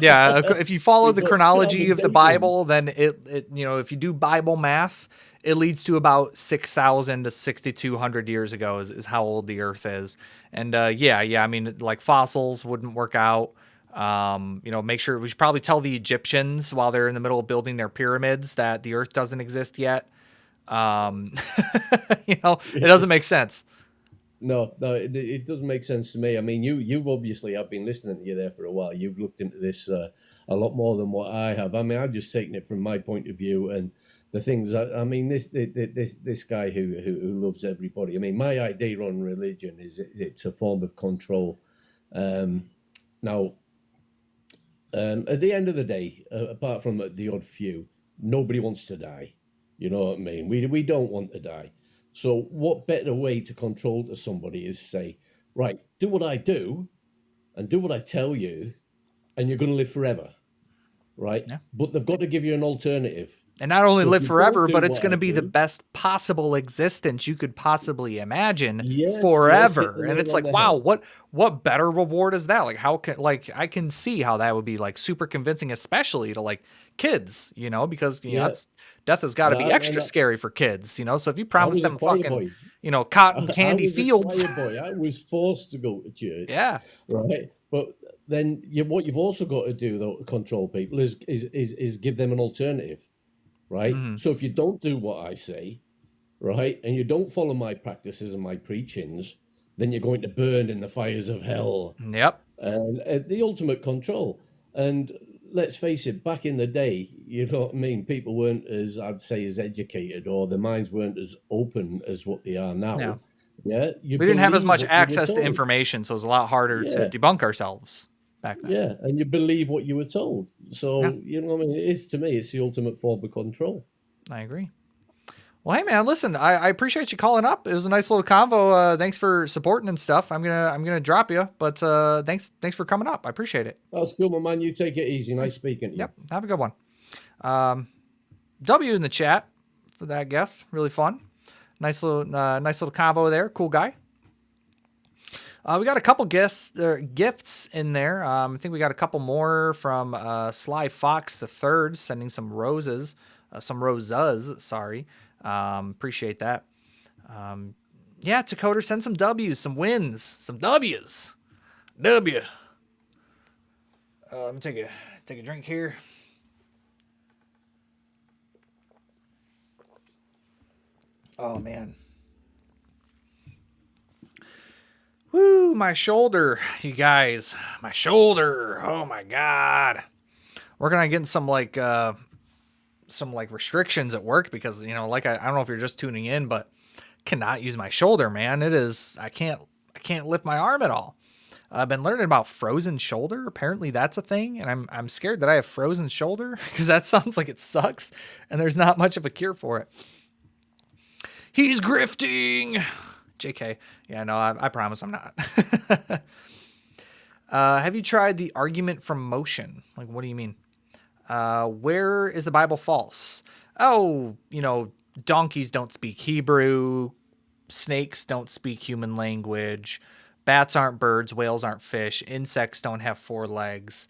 Yeah, if you follow the got chronology carbon of the dating. Bible, then it if you do Bible math, it leads to about 6,000 to 6,200 years ago is how old the Earth is. And yeah, I mean, like fossils wouldn't work out. Make sure we should probably tell the Egyptians while they're in the middle of building their pyramids that the Earth doesn't exist yet. It doesn't make sense. No, it doesn't make sense to me. I mean, you've obviously, I've been listening to you there for a while. You've looked into this a lot more than what I have. I mean, I've just taken it from my point of view and the things. I mean, this guy who loves everybody. I mean, my idea on religion is it's a form of control. Now, at the end of the day, apart from the odd few, nobody wants to die. You know what I mean? We don't want to die. So what better way to control to somebody is say, right, do what I do and do what I tell you, and you're going to live forever, right? Yeah. But they've got to give you an alternative. And not only So if live you forever, don't do but it's what going to I be the do- best possible existence you could possibly imagine Yes, hit forever. the And nail it's on like, the wow, head. what better reward is that? Like, I can see how that would be like super convincing, especially to like kids, because Yeah. death has got to be And extra I- scary for kids, So if you I promise was a them choir fucking, boy. cotton I candy was fields, a choir boy. I was forced to go to church. yeah, Right, but then what you've also got to do though to control people is give them an alternative, right? Mhm. So if you don't do what I say, right, and you don't follow my practices and my preachings, then you're going to burn in the fires of hell. Yep, And the ultimate control. And let's face it, back in the day, You know what I mean? People weren't as, I'd say, as educated, or their minds weren't as open as what they are now. Yeah. Yeah, you We didn't have as believe much what you were access to told. information, so it was a lot harder to Yeah. debunk ourselves back then. Yeah, and you believe what you were told. So, Yeah. you know what I mean? It is, to me, it's the ultimate form of control. I agree. Well, hey man, listen, I appreciate you calling up. It was a nice little convo. Thanks for supporting and stuff. I'm gonna drop you, but thanks for coming up. I appreciate it. That's cool, my man. You take it easy. Nice speaking to you. Yep, have a good one. W in the chat for that guest. Really fun. Nice little convo there. Cool guy. We got a couple gifts in there. I think we got a couple more from Sly Fox the Third, sending some roses, sorry. Appreciate that. Yeah, Takoder, send some W's, some wins, some W's. W. Let me take a drink here. Oh man. Woo, my shoulder, you guys. My shoulder. Oh my god. We're gonna get some restrictions at work because, you know, like I don't know if you're just tuning in, but cannot use my shoulder, man. I can't lift my arm at all. I've been learning about frozen shoulder. Apparently that's a thing, and I'm scared that I have frozen shoulder because that sounds like it sucks and there's not much of a cure for it. He's grifting. JK. Yeah, no, I promise I'm not. Have you tried the argument from motion? Like, what do you mean? Where is the Bible false? Oh, you know, donkeys don't speak Hebrew. Snakes don't speak human language. Bats aren't birds. Whales aren't fish. Insects don't have 4 legs.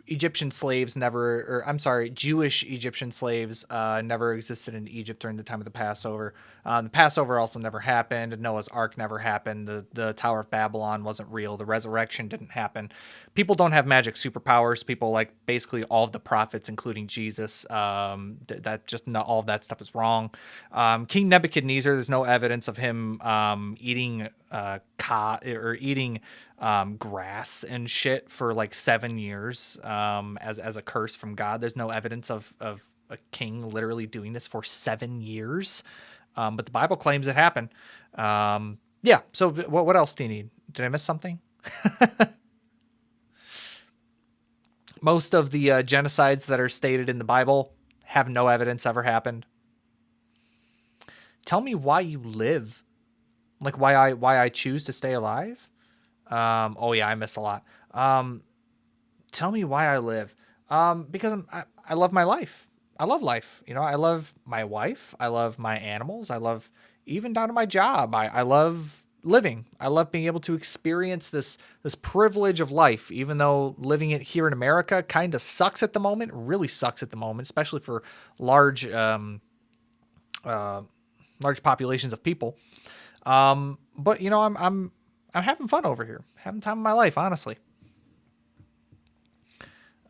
Jewish Egyptian slaves never existed in Egypt during the time of the Passover. The Passover also never happened. Noah's Ark never happened. The Tower of Babylon wasn't real. The resurrection didn't happen. People don't have magic superpowers. People, like basically all of the prophets, including Jesus, all of that stuff is wrong. King Nebuchadnezzar, there's no evidence of him eating eating grass and shit for like 7 years as a curse from God. There's no evidence of a king literally doing this for 7 years. But the Bible claims it happened. Yeah. So what else do you need? Did I miss something? Most of the genocides that are stated in the Bible have no evidence ever happened. Tell me why you live. Like why I choose to stay alive. Oh yeah, I missed a lot. Tell me why I live. Because I love my life. I love life. You know, I love my wife. I love my animals. I love even down to my job. I love living. I love being able to experience this privilege of life, even though living it here in America kind of sucks at the moment. It really sucks at the moment, especially for large populations of people. But you know, I'm having fun over here, having time of my life, honestly.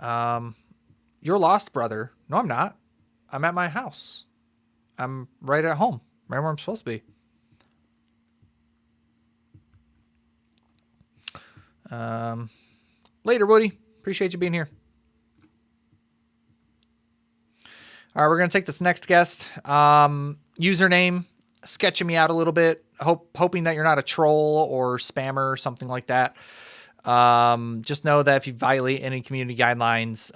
You're lost, brother. No, I'm not. I'm at my house. I'm right at home, right where I'm supposed to be. Later, Woody. Appreciate you being here. All right, we're going to take this next guest. Username, sketching me out a little bit. Hoping that you're not a troll or spammer or something like that. Just know that if you violate any community guidelines,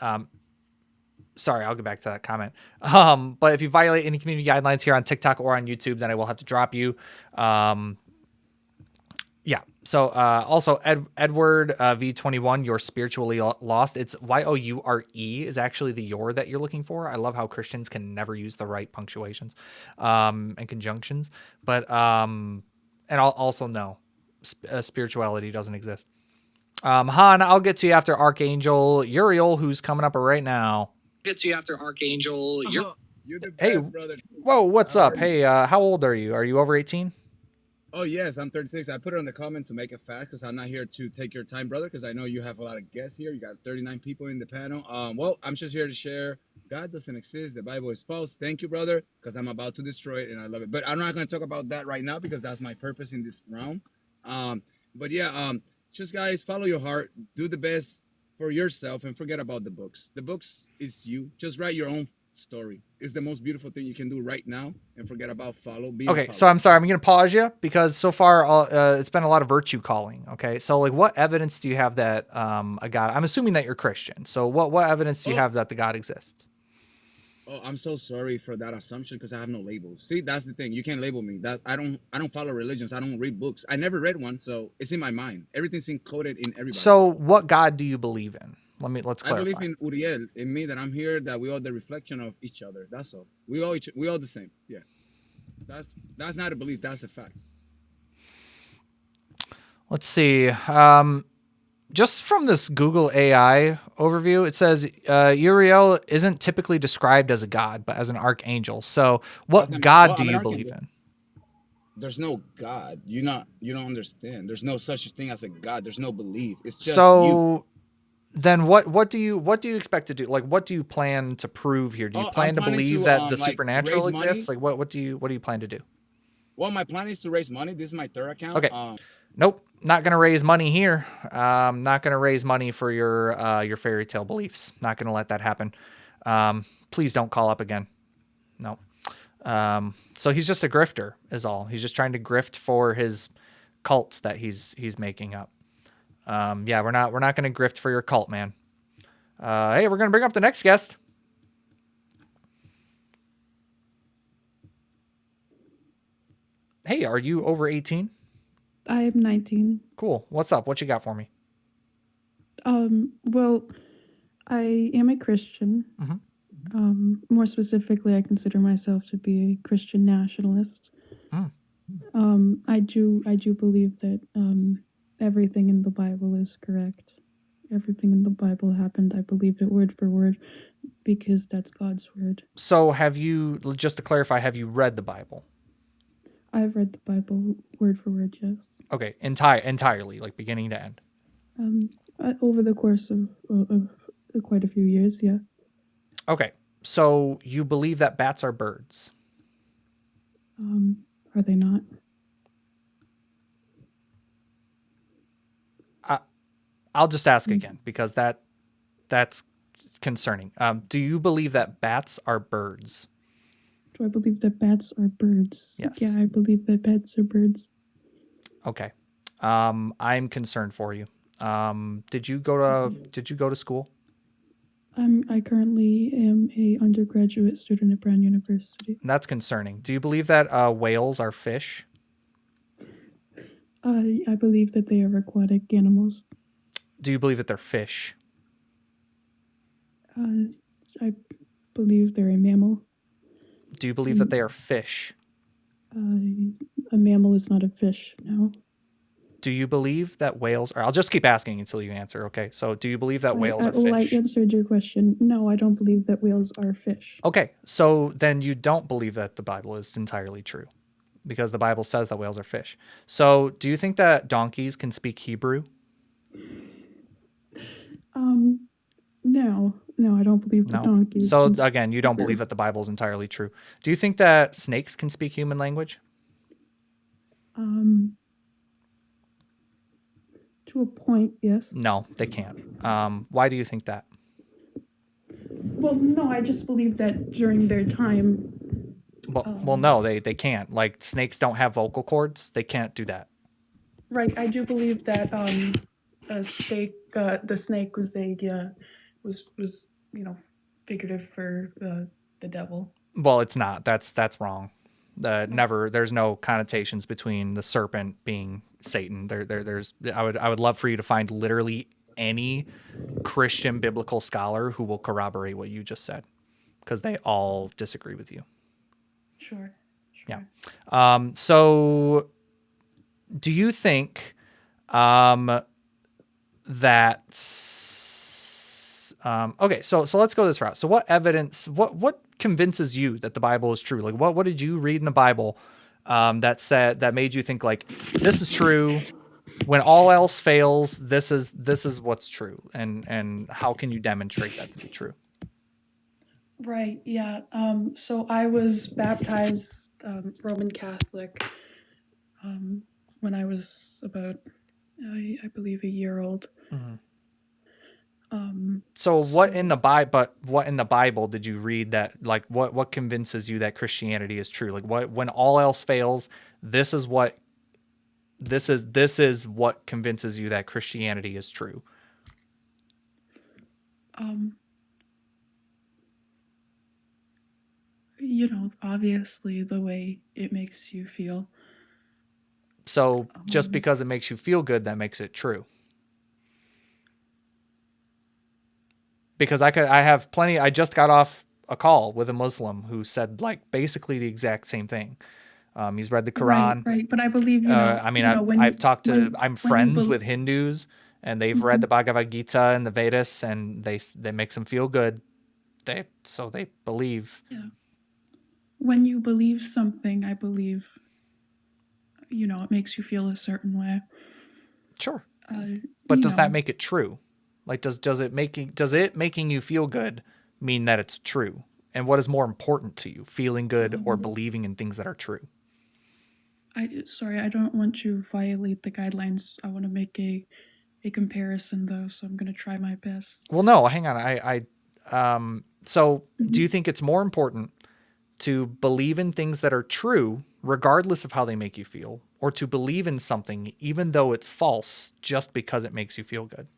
sorry, I'll get back to that comment. But if you violate any community guidelines here on TikTok or on YouTube, then I will have to drop you. Yeah. So also Edward V21, you're spiritually lost. It's YOURE is actually the your that you're looking for. I love how Christians can never use the right punctuations and conjunctions. But and I'll also know spirituality doesn't exist. Han, I'll get to you after Archangel Uriel, who's coming up right now. Get to you after Archangel. You're the best, Hey, brother. whoa, what's How up? are you? Hey, how old are you? Are you over 18? Oh, yes, I'm 36. I put it in the comment to make it fast because I'm not here to take your time, brother, because I know you have a lot of guests here. You got 39 people in the panel. Well, I'm just here to share. God doesn't exist. The Bible is false. Thank you, brother, because I'm about to destroy it, and I love it. But I'm not going to talk about that right now because that's my purpose in this round. But yeah, just guys, follow your heart, do the best for yourself, and forget about the books. The books is you. Just write your own story. It's the most beautiful thing you can do right now, and forget about being a Okay, so follower. I'm sorry. I'm going to pause you because so far it's been a lot of virtue calling. Okay, so like, what evidence do you have that a God? I'm assuming that you're Christian. So what evidence do you Oh, have that the God exists? oh, I'm so sorry for that assumption because I have no labels. See, that's the thing. You can't label me. That I don't follow religions. I don't read books. I never read one, so it's in my mind. Everything's encoded in everybody's. So what God do you believe in? Let's I believe clarify. in Uriel, in me, that I'm here, that we are the reflection of each other. That's all. We all the same. Yeah. That's not a belief. That's a fact. Let's see. Just from this Google AI overview, it says Uriel isn't typically described as a god, but as an archangel. So what God Well, do I'm an you believe archangel. in? There's no God. You don't understand. There's no such thing as a God. There's no belief. It's just you. So then what do you expect to do? Like, what do you plan to prove here? Do you Oh, I'm plan to planning believe to that the like supernatural raise money. exists? Like, what do you plan to do? Well, my plan is to raise money. This is my third account. Okay. Nope, not gonna raise money here. Not gonna raise money for your fairy tale beliefs. Not gonna let that happen. Please don't call up again. No. So he's just a grifter, is all. He's just trying to grift for his cult that he's making up. Yeah, we're not gonna grift for your cult, man. Hey, we're gonna bring up the next guest. Hey, are you over 18? I am 19. Cool. What's up? What you got for me? Well, I am a Christian. Mhm. More specifically, I consider myself to be a Christian nationalist. I do believe that everything in the Bible is correct. Everything in the Bible happened. I believe it word for word because that's God's word. So just to clarify, have you read the Bible? I've read the Bible word for word, yes. Okay, entirely, like beginning to end. Over the course of quite a few years, yeah. Okay, so you believe that bats are birds? Are they not? I'll just ask again because that's concerning. Do you believe that bats are birds? Do I believe that bats are birds? Yes. Yeah, I believe that bats are birds. Okay. I'm concerned for you. Did you go to school? I currently am a undergraduate student at Brown University. That's concerning. Do you believe that whales are fish? I believe that they are aquatic animals. Do you believe that they're fish? I believe they're a mammal. Do you believe that they are fish? A mammal is not a fish, no. Do you believe that whales are... I'll just keep asking until you answer, okay? So do you believe that whales are Well, I fish? answered your question. No, I don't believe that whales are fish. Okay, so then you don't believe that the Bible is entirely true because the Bible says that whales are fish. So do you think that donkeys can speak Hebrew? No, I don't believe that donkeys. So can again, you don't believe that the Bible is entirely true. Do you think that snakes can speak human language? To a point, yes. No, they can't. Why do you think that? Well, no, I just believe that during their time. Well, no, they can't. Like snakes don't have vocal cords. They can't do that. Right, I do believe that a snake, the snake was was figurative for the devil. Well, it's not. That's wrong. Never. There's no connotations between the serpent being Satan. There's. I would love for you to find literally any Christian biblical scholar who will corroborate what you just said, because they all disagree with you. Sure. Yeah. So, do you think that okay, so let's go this route. So what evidence, what convinces you that the Bible is true? Like what did you read in the Bible that made you think like this is true? When all else fails, this is what's true, and how can you demonstrate that to be true? Right, yeah. So I was baptized Roman Catholic when I was about I believe a year old. So what in the Bible did you read that, like, what convinces you that Christianity is true? Like, what, when all else fails, this is what convinces you that Christianity is true? Obviously the way it makes you feel. So just because it makes you feel good, that makes it true. Because I just got off a call with a Muslim who said, like, basically the exact same thing. He's read the Quran. Right. But I believe, I'm friends with Hindus, and they've read the Bhagavad Gita and the Vedas, and they makes them feel good. They believe. Yeah. When you believe something, I believe, it makes you feel a certain way. Sure. But does that make it true? Like, does it making you feel good mean that it's true? And what is more important to you, feeling good or believing in things that are true? I don't want to violate the guidelines. I want to make a comparison, though, so I'm going to try my best. Well, no, hang on. So do you think it's more important to believe in things that are true, regardless of how they make you feel, or to believe in something even though it's false just because it makes you feel good?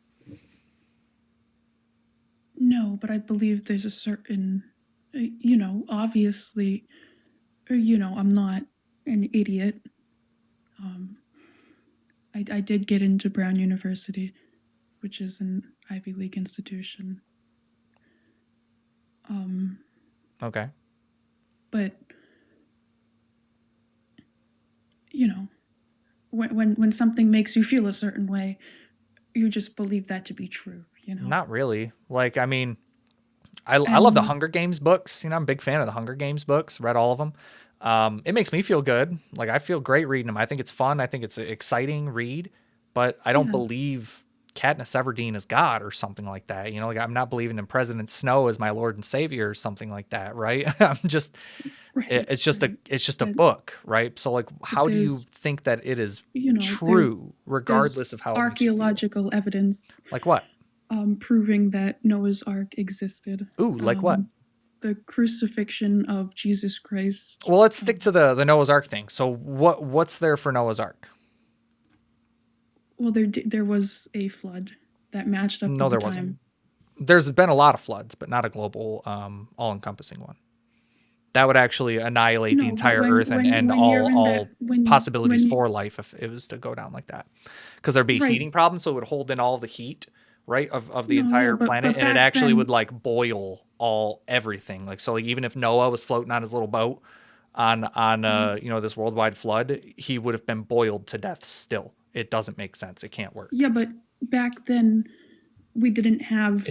No, but I believe there's a certain, obviously, I'm not an idiot. I did get into Brown University, which is an Ivy League institution. Okay. But, when something makes you feel a certain way, you just believe that to be true, Not really. Like, I mean, I love the Hunger Games books. I'm a big fan of the Hunger Games books. Read all of them. It makes me feel good. Like, I feel great reading them. I think it's fun. I think it's an exciting read. But I don't believe Katniss Everdeen is God or something like that. Like, I'm not believing in President Snow as my Lord and Savior or something like that, right? It's just a book, right? So, like, how do you think that it is true, regardless of how archaeological evidence? Like what? Proving that Noah's Ark existed. Ooh, like what? The crucifixion of Jesus Christ. Well, let's stick to the Noah's Ark thing. So what's there for Noah's Ark? Well, there was a flood that matched up. No, with there the wasn't. time. There's been a lot of floods, but not a global, all-encompassing one. That would actually annihilate the entire Earth and end all possibilities for life if it was to go down like that. Because there'd be heating problems, so it would hold in all the heat, right, of the entire planet, and it actually would, like, boil everything. Like, so, like, even if Noah was floating on his little boat on this worldwide flood, he would have been boiled to death still. It doesn't make sense. It can't work. Yeah, but back then we didn't have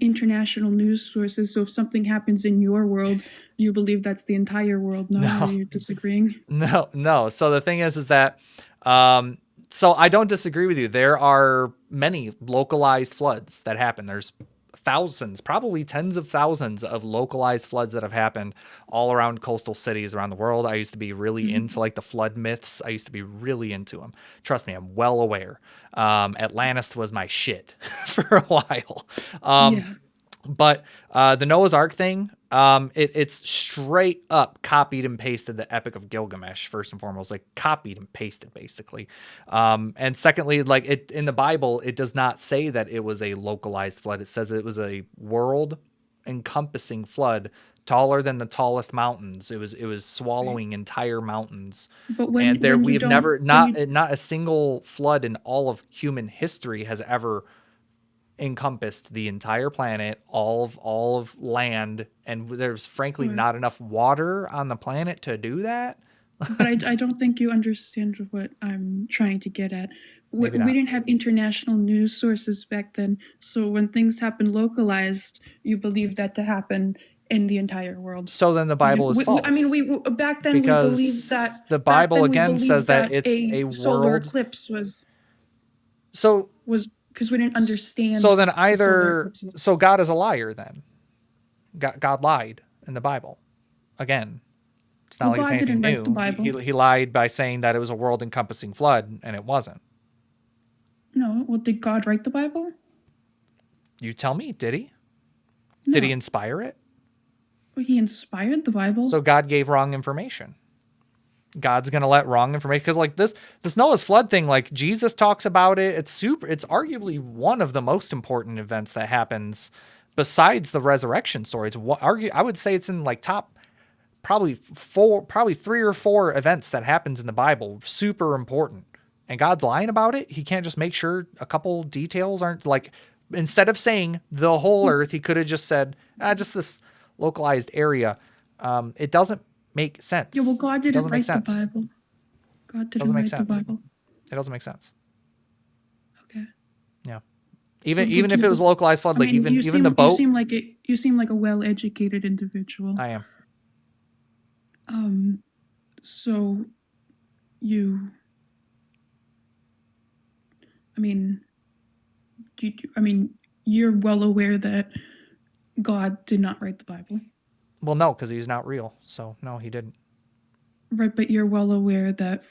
international news sources. So if something happens in your world, you believe that's the entire world. No. Are you disagreeing? No. So the thing is that, so I don't disagree with you. There are many localized floods that happen. There's thousands, probably tens of thousands of localized floods that have happened all around coastal cities around the world. I used to be really into, like, the flood myths. I used to be really into them. Trust me, I'm well aware. Atlantis was my shit for a while. But the Noah's Ark thing, it's straight up copied and pasted the Epic of Gilgamesh, first and foremost, like copied and pasted, basically. And secondly, like, in the Bible, it does not say that it was a localized flood. It says it was a world encompassing flood, taller than the tallest mountains. It was swallowing entire mountains. But not a single flood in all of human history has ever encompassed the entire planet, all of land, and there's frankly not enough water on the planet to do that. But I don't think you understand what I'm trying to get at. We didn't have international news sources back then, so when things happen localized, you believe that to happen in the entire world. So then the Bible is false. I mean, we back then because we believed that the Bible again says that it's a solar world eclipse was because we didn't understand. So then so God is a liar then. God lied in the Bible. Again, it's not like it's anything new. He lied by saying that it was a world encompassing flood, and it wasn't. No. Well, did God write the Bible? You tell me, did he? Did he No. inspire it? Well, he inspired the Bible. So God gave wrong information. God's going to let wrong information, because like this Noah's flood thing, like Jesus talks about it. It's arguably one of the most important events that happens besides the resurrection story. I would say it's in like top probably 3 or 4 events that happens in the Bible. Super important. And God's lying about it. He can't just make sure a couple details aren't like, instead of saying the whole earth, he could have just said, just this localized area. It doesn't make sense. Yeah, well, God didn't doesn't make write the sense. Bible. God didn't Doesn't make write sense. the Bible. It doesn't make sense. Okay. Yeah. Even Well, even if it was localized flood, I like mean, even the boat. You seem like a well-educated individual. I am. So you. I mean, you're well aware that God did not write the Bible. Well, no, because he's not real. So no, he didn't. Right, but you're well aware that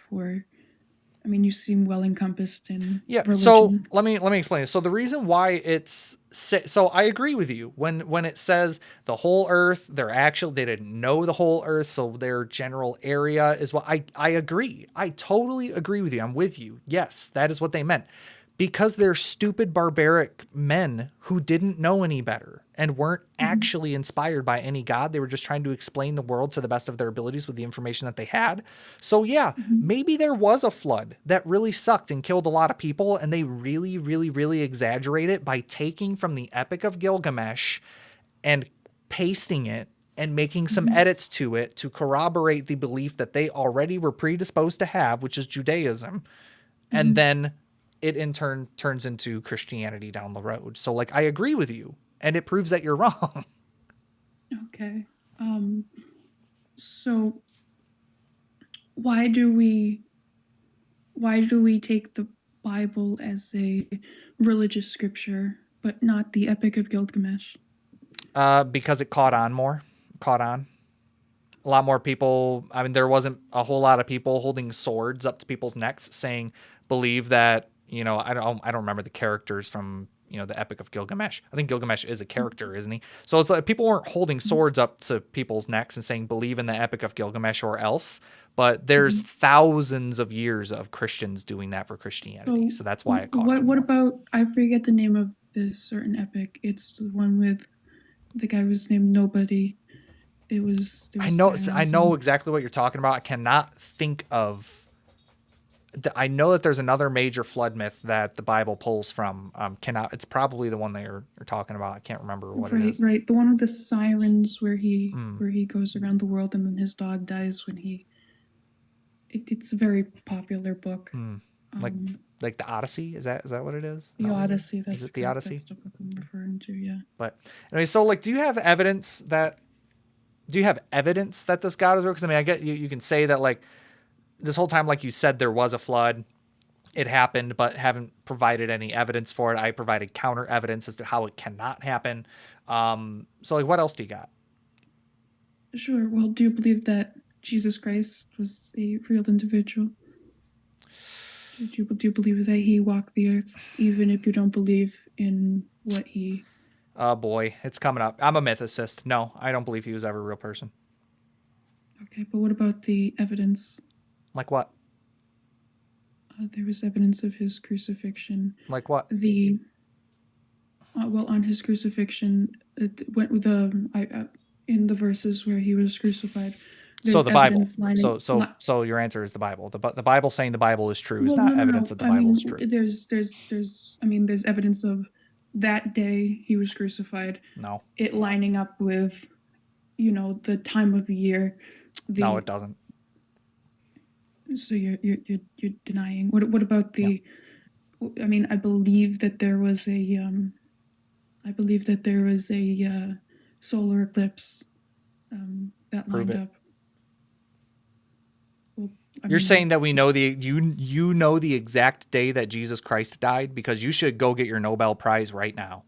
you seem well encompassed in Yeah. religion. So let me explain. So the reason why so I agree with you when it says the whole earth, they didn't know the whole earth, so their general area is what I agree. I totally agree with you. I'm with you. Yes, that is what they meant. Because they're stupid, barbaric men who didn't know any better and weren't actually inspired by any God. They were just trying to explain the world to the best of their abilities with the information that they had. So yeah, maybe there was a flood that really sucked and killed a lot of people, and they really, really, really exaggerate it by taking from the Epic of Gilgamesh and pasting it and making some edits to it to corroborate the belief that they already were predisposed to have, which is Judaism. And then it in turn turns into Christianity down the road. So like, I agree with you, and it proves that you're wrong. Okay. So why do we take the Bible as a religious scripture, but not the Epic of Gilgamesh? Because it caught on. A lot more people. I mean, there wasn't a whole lot of people holding swords up to people's necks saying, believe that, I don't remember the characters from, the Epic of Gilgamesh. I think Gilgamesh is a character, isn't he? So it's like people weren't holding swords up to people's necks and saying, believe in the Epic of Gilgamesh or else. But there's thousands of years of Christians doing that for Christianity. So that's why it caught on. What about, I forget the name of this certain epic. It's the one with the guy was named Nobody. It was I know exactly what you're talking about. I cannot think of. I know that there's another major flood myth that the Bible pulls from. It's probably the one that you're talking about. I can't remember what it is. Right, the one with the sirens where he goes around the world and then his dog dies when he. It's a very popular book. Like the Odyssey, is that what it is? The Odyssey. Is it the Odyssey? That's the book I'm referring to. Yeah. But anyway, so like, do you have evidence that this God is real? Because I mean, I get you can say that like this whole time, like you said, there was a flood, it happened, but haven't provided any evidence for it. I provided counter evidence as to how it cannot happen. So like, what else do you got? Sure. Well, do you believe that Jesus Christ was a real individual? Do you believe that he walked the earth, even if you don't believe in what he... Oh boy, it's coming up. I'm a mythicist. No, I don't believe he was ever a real person. Okay, but what about the evidence? Like what? There was evidence of his crucifixion. Like what? On his crucifixion, in the verses where he was crucified. So the Bible. So your answer is the Bible. The Bible saying the Bible is true is not evidence that the Bible is true. There's evidence of that day he was crucified. No. It lining up with, the time of the year. No, it doesn't. So you're denying. What about the? Yeah. I mean, I believe that there was a solar eclipse that lined up. You're saying that we know you know the exact day that Jesus Christ died, because you should go get your Nobel Prize right now.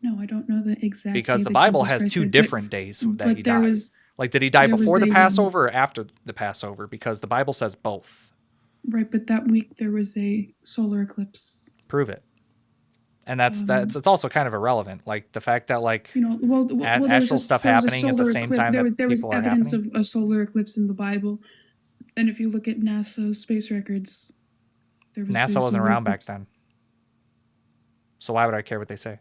No, I don't know the exact. Because the Bible has two different days that he died. Like, did he die before the Passover or after the Passover? Because the Bible says both. Right, but that week there was a solar eclipse. Prove it. And that's it's also kind of irrelevant. Like the fact that like You know, well, there was actual stuff there was a happening at the solar same eclipse. time that There was people are evidence happening. of a solar eclipse in the Bible, and if you look at NASA's space records, there's NASA a wasn't solar around back eclipse. then. So why would I care what they say?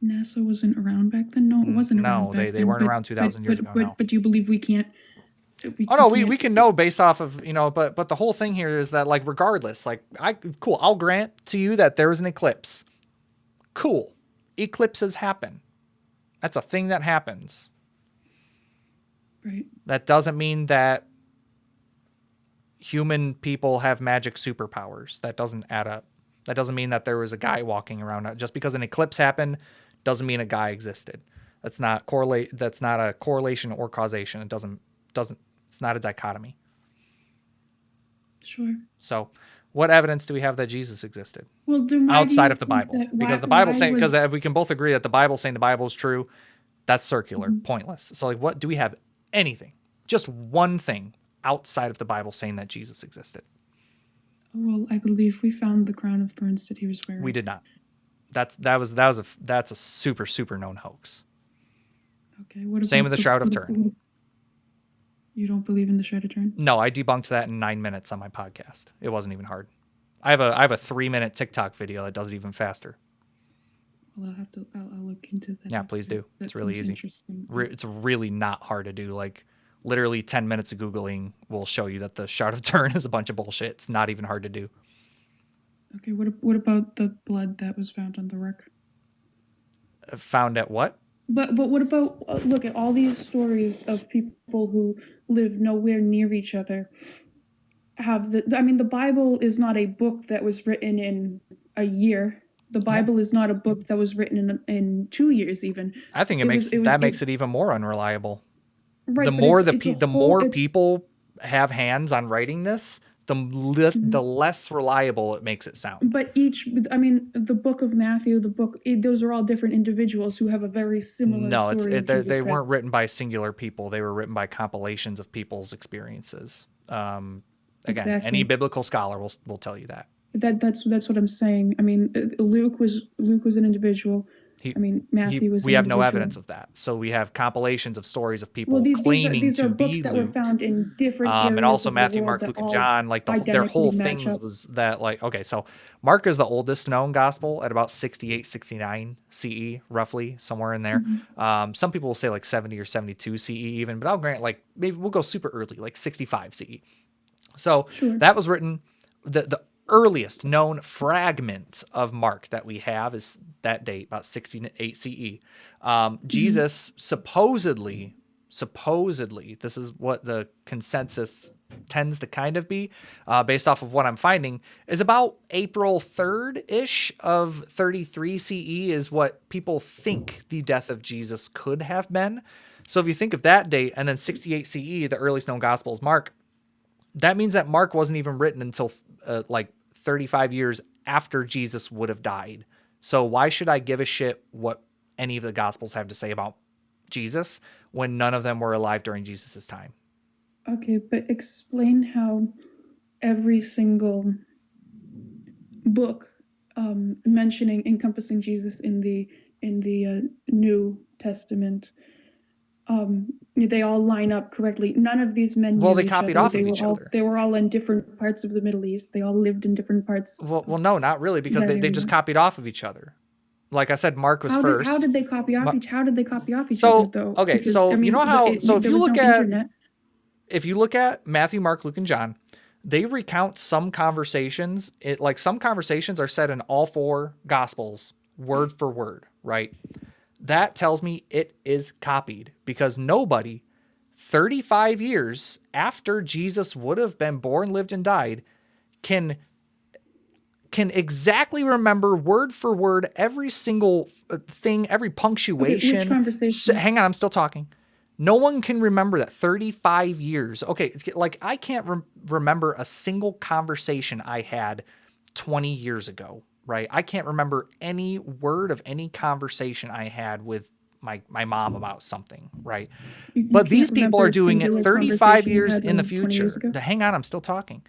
NASA wasn't around back then. No, it wasn't around No, back they then, weren't but- around 2,000 years ago, no. But you believe we can't? Oh no, can't- we can know based off of, you know, but the whole thing here is that like regardless, like cool, I'll grant to you that there was an eclipse. Cool. Eclipses happen. That's a thing that happens. Right. That doesn't mean that human people have magic superpowers. That doesn't add up. That doesn't mean that there was a guy walking around. Just because an eclipse happened doesn't mean a guy existed. That's not a correlation or causation. It doesn't it's not a dichotomy. Sure. So, what evidence do we have that Jesus existed Well, then why do outside you of the think Bible? that- Because the why Bible saying, was- because we can both agree that the Bible saying the Bible is true, that's circular, pointless. So, like, what do we have? Anything, just one thing outside of the Bible saying that Jesus existed? Well, I believe we found the crown of thorns that he was wearing. We did not. That's a super known hoax. Okay. What Same about with the Shroud of Turin. You don't believe in the Shroud of Turin? No, I debunked that in 9 minutes on my podcast. It wasn't even hard. I have a 3-minute TikTok video that does it even faster. Well, I'll look into that. Yeah, please do. That It's really seems easy. interesting. It's really not hard to do. Like literally 10 minutes of Googling will show you that the Shroud of Turin is a bunch of bullshit. It's not even hard to do. Okay. What about the blood that was found on the wreck? Found at what? But what about look at all these stories of people who live nowhere near each other. The Bible is not a book that was written in a year. The Bible is not a book that was written in 2 years even. I think makes it even more unreliable. Right, The but more it's a whole- it's- people have hands on writing this, the less reliable it makes it sound. But the book of Matthew, those are all different individuals who have a very similar. No, story of they Jesus Christ. weren't written by singular people. They were written by compilations of people's experiences. Again, Exactly. any biblical scholar will tell you that. That's what I'm saying. I mean, Luke was an individual. Matthew was. We an have no individual. evidence of that. So we have compilations of stories of people Well, claiming these are to be books that were Luke. found in different And areas also of the Matthew, world Mark, that Luke, and all John, like their identically whole match things up. was that like, okay, so Mark is the oldest known gospel at about 68, 69 CE, roughly somewhere in there. Mm-hmm. Some people will say like 70 or 72 CE even, but I'll grant like maybe we'll go super early, like 65 CE. So Sure. that was written, the earliest known fragment of Mark that we have is that date, about 68 CE. Jesus supposedly, this is what the consensus tends to kind of be, based off of what I'm finding, is about April 3rd-ish of 33 CE is what people think the death of Jesus could have been. So if you think of that date, and then 68 CE, the earliest known gospel is Mark, that means that Mark wasn't even written until like 35 years after Jesus would have died. So why should I give a shit what any of the gospels have to say about Jesus when none of them were alive during Jesus's time? Okay, but explain how every single book encompassing Jesus in the New Testament, they all line up correctly. None of these men. Well, knew they each copied other. off of each other. They were all in different parts of the Middle East. They all lived in different parts. Well, no, not really, because Yeah, they just yeah. copied off of each other. Like I said, Mark was first. How did they copy off each? How did they copy off each So, other though? okay, Because, so you know how- so if there you was look no at- internet. If you look at Matthew, Mark, Luke, and John, they recount some conversations. Some conversations are said in all 4 gospels, word for word, right? That tells me it is copied, because nobody 35 years after Jesus would have been born, lived, and died can exactly remember word for word every single thing, every punctuation. which conversation? Hang on, I'm still talking. No one can remember that 35 years. Okay, like I can't remember a single conversation I had 20 years ago, right? I can't remember any word of any conversation I had with my mom about something, right? You But these can't people remember are a doing it singular 35 conversation you years had in the 20 years future. ago? Hang on, I'm still talking.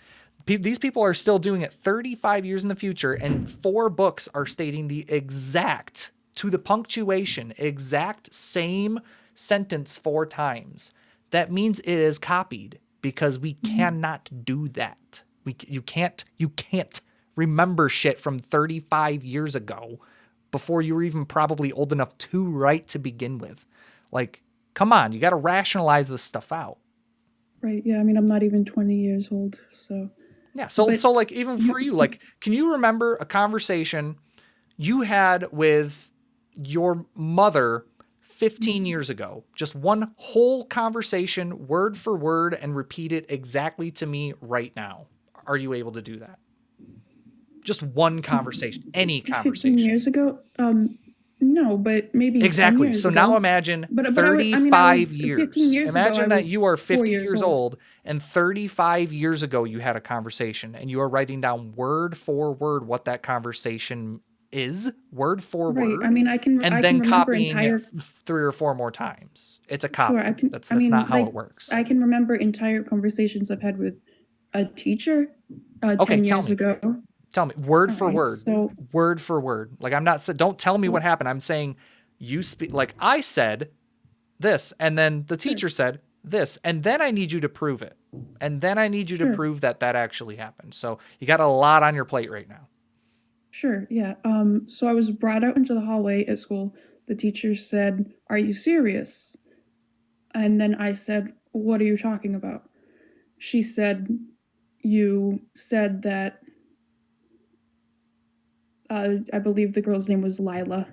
These people are still doing it 35 years in the future, and 4 books are stating the exact, to the punctuation, exact same sentence 4 times. That means it is copied, because we cannot do that. You can't remember shit from 35 years ago before you were even probably old enough to write to begin with. Like, come on, you got to rationalize this stuff out. Right. Yeah. I mean, I'm not even 20 years old, so. Yeah. So But like, even for you, like, can you remember a conversation you had with your mother 15 years ago? Just one whole conversation, word for word, and repeat it exactly to me right now. Are you able to do that? Just one conversation, any 15 conversation. years ago? No, but maybe 10 Exactly. years So ago. now imagine But I was- 35 15 years. years ago, Imagine I that was you are 4 50 years years old. old and 35 years ago you had a conversation and you are writing down word for word what that conversation is, word for Right. word, I mean, I can and I then can remember copying entire. it 3 or 4 more times. It's a copy. Sure, I can. That's I mean, not how like, it works. I can remember entire conversations I've had with a teacher Okay, 10 tell years me. ago. Tell me word for Alright, word. so- Word for word. Like, I'm not saying, don't tell me what happened. I'm saying you speak, like I said this, and then the teacher said this, and then I need you to prove it. And then I need you to Sure. prove that that actually happened. So you got a lot on your plate right now. Sure, yeah. So I was brought out into the hallway at school. The teacher said, "Are you serious?" And then I said, "What are you talking about?" She said, "You said that." I believe the girl's name was Lila.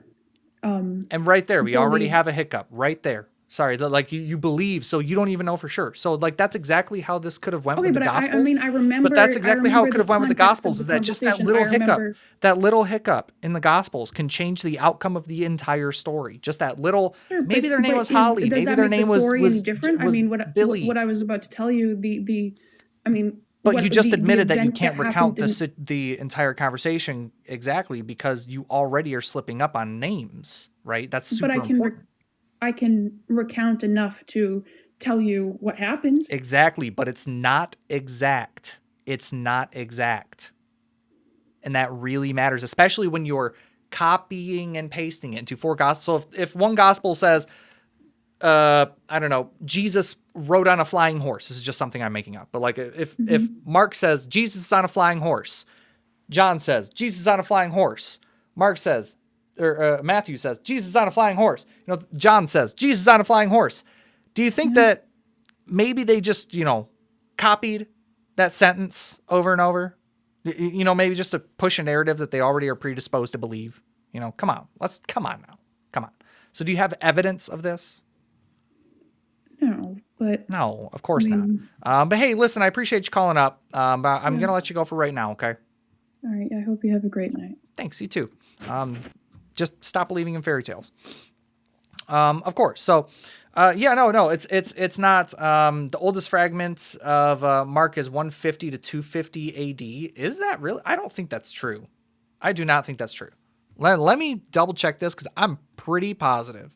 And right there, we already believe- have a hiccup right there. Sorry, like you believe, so you don't even know for sure. So like that's exactly how this could have went Okay, with the but Gospels. I mean, I remember. But that's exactly how it could have went with the context of Gospels. the Is that just that conversation. little I hiccup? remember- That little hiccup in the Gospels can change the outcome of the entire story. Just that little. Sure, Maybe but- their name but was Holly. does Maybe that their make the name was story any different? was I mean, what Billy. what I was about to tell you, I mean. But what- you just the admitted that you events can't recount happened the entire conversation exactly because you already are slipping up on names, right? That's super but important. I can recount enough to tell you what happened. Exactly, but it's not exact. It's not exact. And that really matters, especially when you're copying and pasting it into 4 gospels. So if one gospel says, I don't know, Jesus rode on a flying horse. This is just something I'm making up. But like if Mark says Jesus is on a flying horse, John says Jesus is on a flying horse, Mark says, or Matthew says Jesus is on a flying horse. You know, John says Jesus is on a flying horse. Do you think that maybe they just, copied that sentence over and over? Maybe just to push a narrative that they already are predisposed to believe. Come on now. Come on. So do you have evidence of this? No, but No, of course I mean- not. But hey, listen, I appreciate you calling up. But I'm going to let you go for right now, okay? all right. I hope you have a great night. Thanks, you too. Just stop believing in fairy tales. Of course. So, no, it's not. The oldest fragment of Mark is 150 to 250 AD. Is that really? I don't think that's true. I do not think that's true. Let me double check this because I'm pretty positive.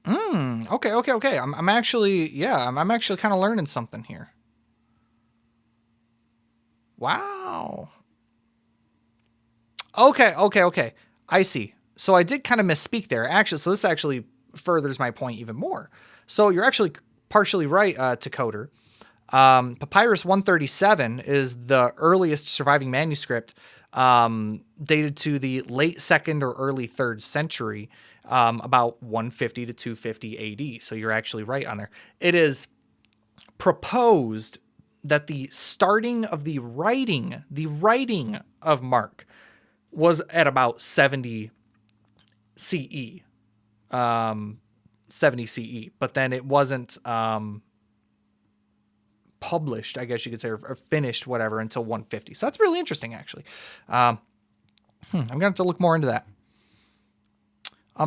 Okay. I'm actually kind of learning something here. Wow. Okay. I see. So I did kind of misspeak there. Actually, so this actually furthers my point even more. So you're actually partially right, Decoder. Papyrus 137 is the earliest surviving manuscript, dated to the late 2nd or early 3rd century, about 150 to 250 AD. So you're actually right on there. It is proposed that the starting of the writing of Mark was at about 70 CE. 70 CE, but then it wasn't published, I guess you could say, or finished, whatever, until 150. So that's really interesting, actually. I'm going to have to look more into that.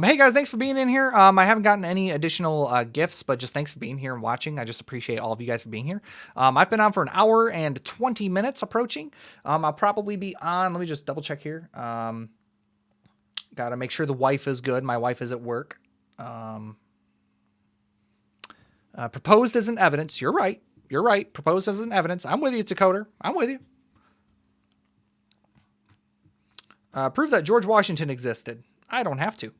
Hey guys, thanks for being in here. I haven't gotten any additional gifts, but just thanks for being here and watching. I just appreciate all of you guys for being here. I've been on for an hour and 20 minutes approaching. I'll probably be on. Let me just double check here. Got to make sure the wife is good. My wife is at work. Proposed isn't evidence. You're right. You're right. Proposed isn't evidence. I'm with you, Decoder. I'm with you. Prove that George Washington existed. I don't have to.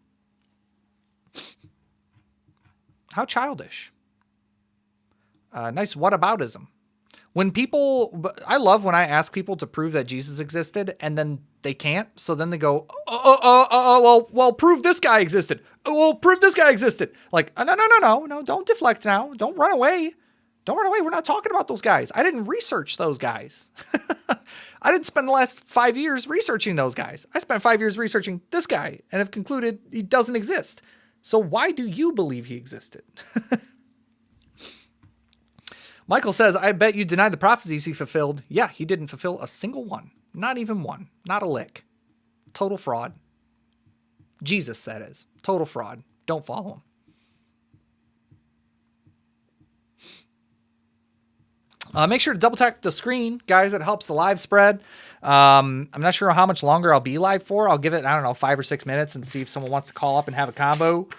How childish. Nice whataboutism. When people, I love when I ask people to prove that Jesus existed and then they can't. So then they go, well, prove this guy existed. Well, prove this guy existed. Like, no, don't deflect now. Don't run away. Don't run away. We're not talking about those guys. I didn't research those guys. I didn't spend the last 5 years researching those guys. I spent 5 years researching this guy and have concluded he doesn't exist. So why do you believe he existed? Michael says, I bet you deny the prophecies he fulfilled. Yeah, he didn't fulfill a single one. Not even one. Not a lick. Total fraud. Jesus, that is. Total fraud. Don't follow him. Make sure to double tap the screen, guys. It helps the live spread. I'm not sure how much longer I'll be live for. I'll give it, 5 or 6 minutes and see if someone wants to call up and have a convo.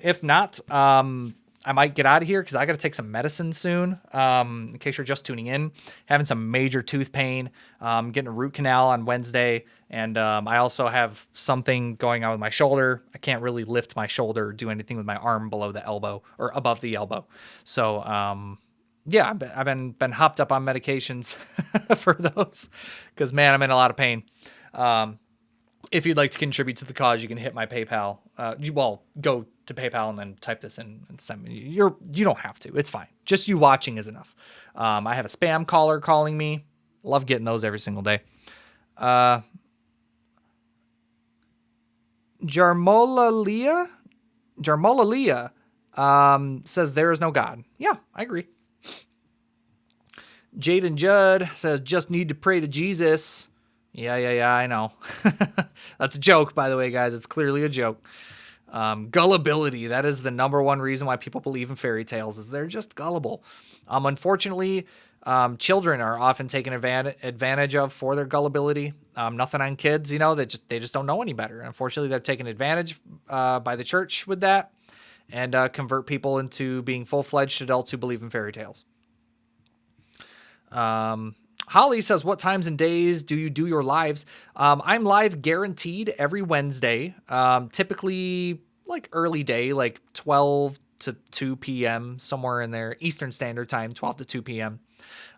If not, I might get out of here because I got to take some medicine soon. In case you're just tuning in, having some major tooth pain, getting a root canal on Wednesday. And I also have something going on with my shoulder. I can't really lift my shoulder or do anything with my arm below the elbow or above the elbow. So, yeah, I've been hopped up on medications for those because, man, I'm in a lot of pain. If you'd like to contribute to the cause, you can hit my PayPal. Go to PayPal and then type this in and send me. You don't have to. It's fine. Just you watching is enough. I have a spam caller calling me. Love getting those every single day. Jarmola Leah says there is no God. Yeah, I agree. Jaden Judd says, just need to pray to Jesus. Yeah, I know. That's a joke, by the way, guys. It's clearly a joke. Gullibility. That is the number one reason why people believe in fairy tales is they're just gullible. Unfortunately, children are often taken advantage of for their gullibility. Nothing on kids, they just don't know any better. Unfortunately, they're taken advantage by the church with that and convert people into being full-fledged adults who believe in fairy tales. Holly says, what times and days do you do your lives? I'm live guaranteed every Wednesday, typically like early day, like 12 to 2 p.m., somewhere in there, Eastern Standard Time, 12 to 2 p.m.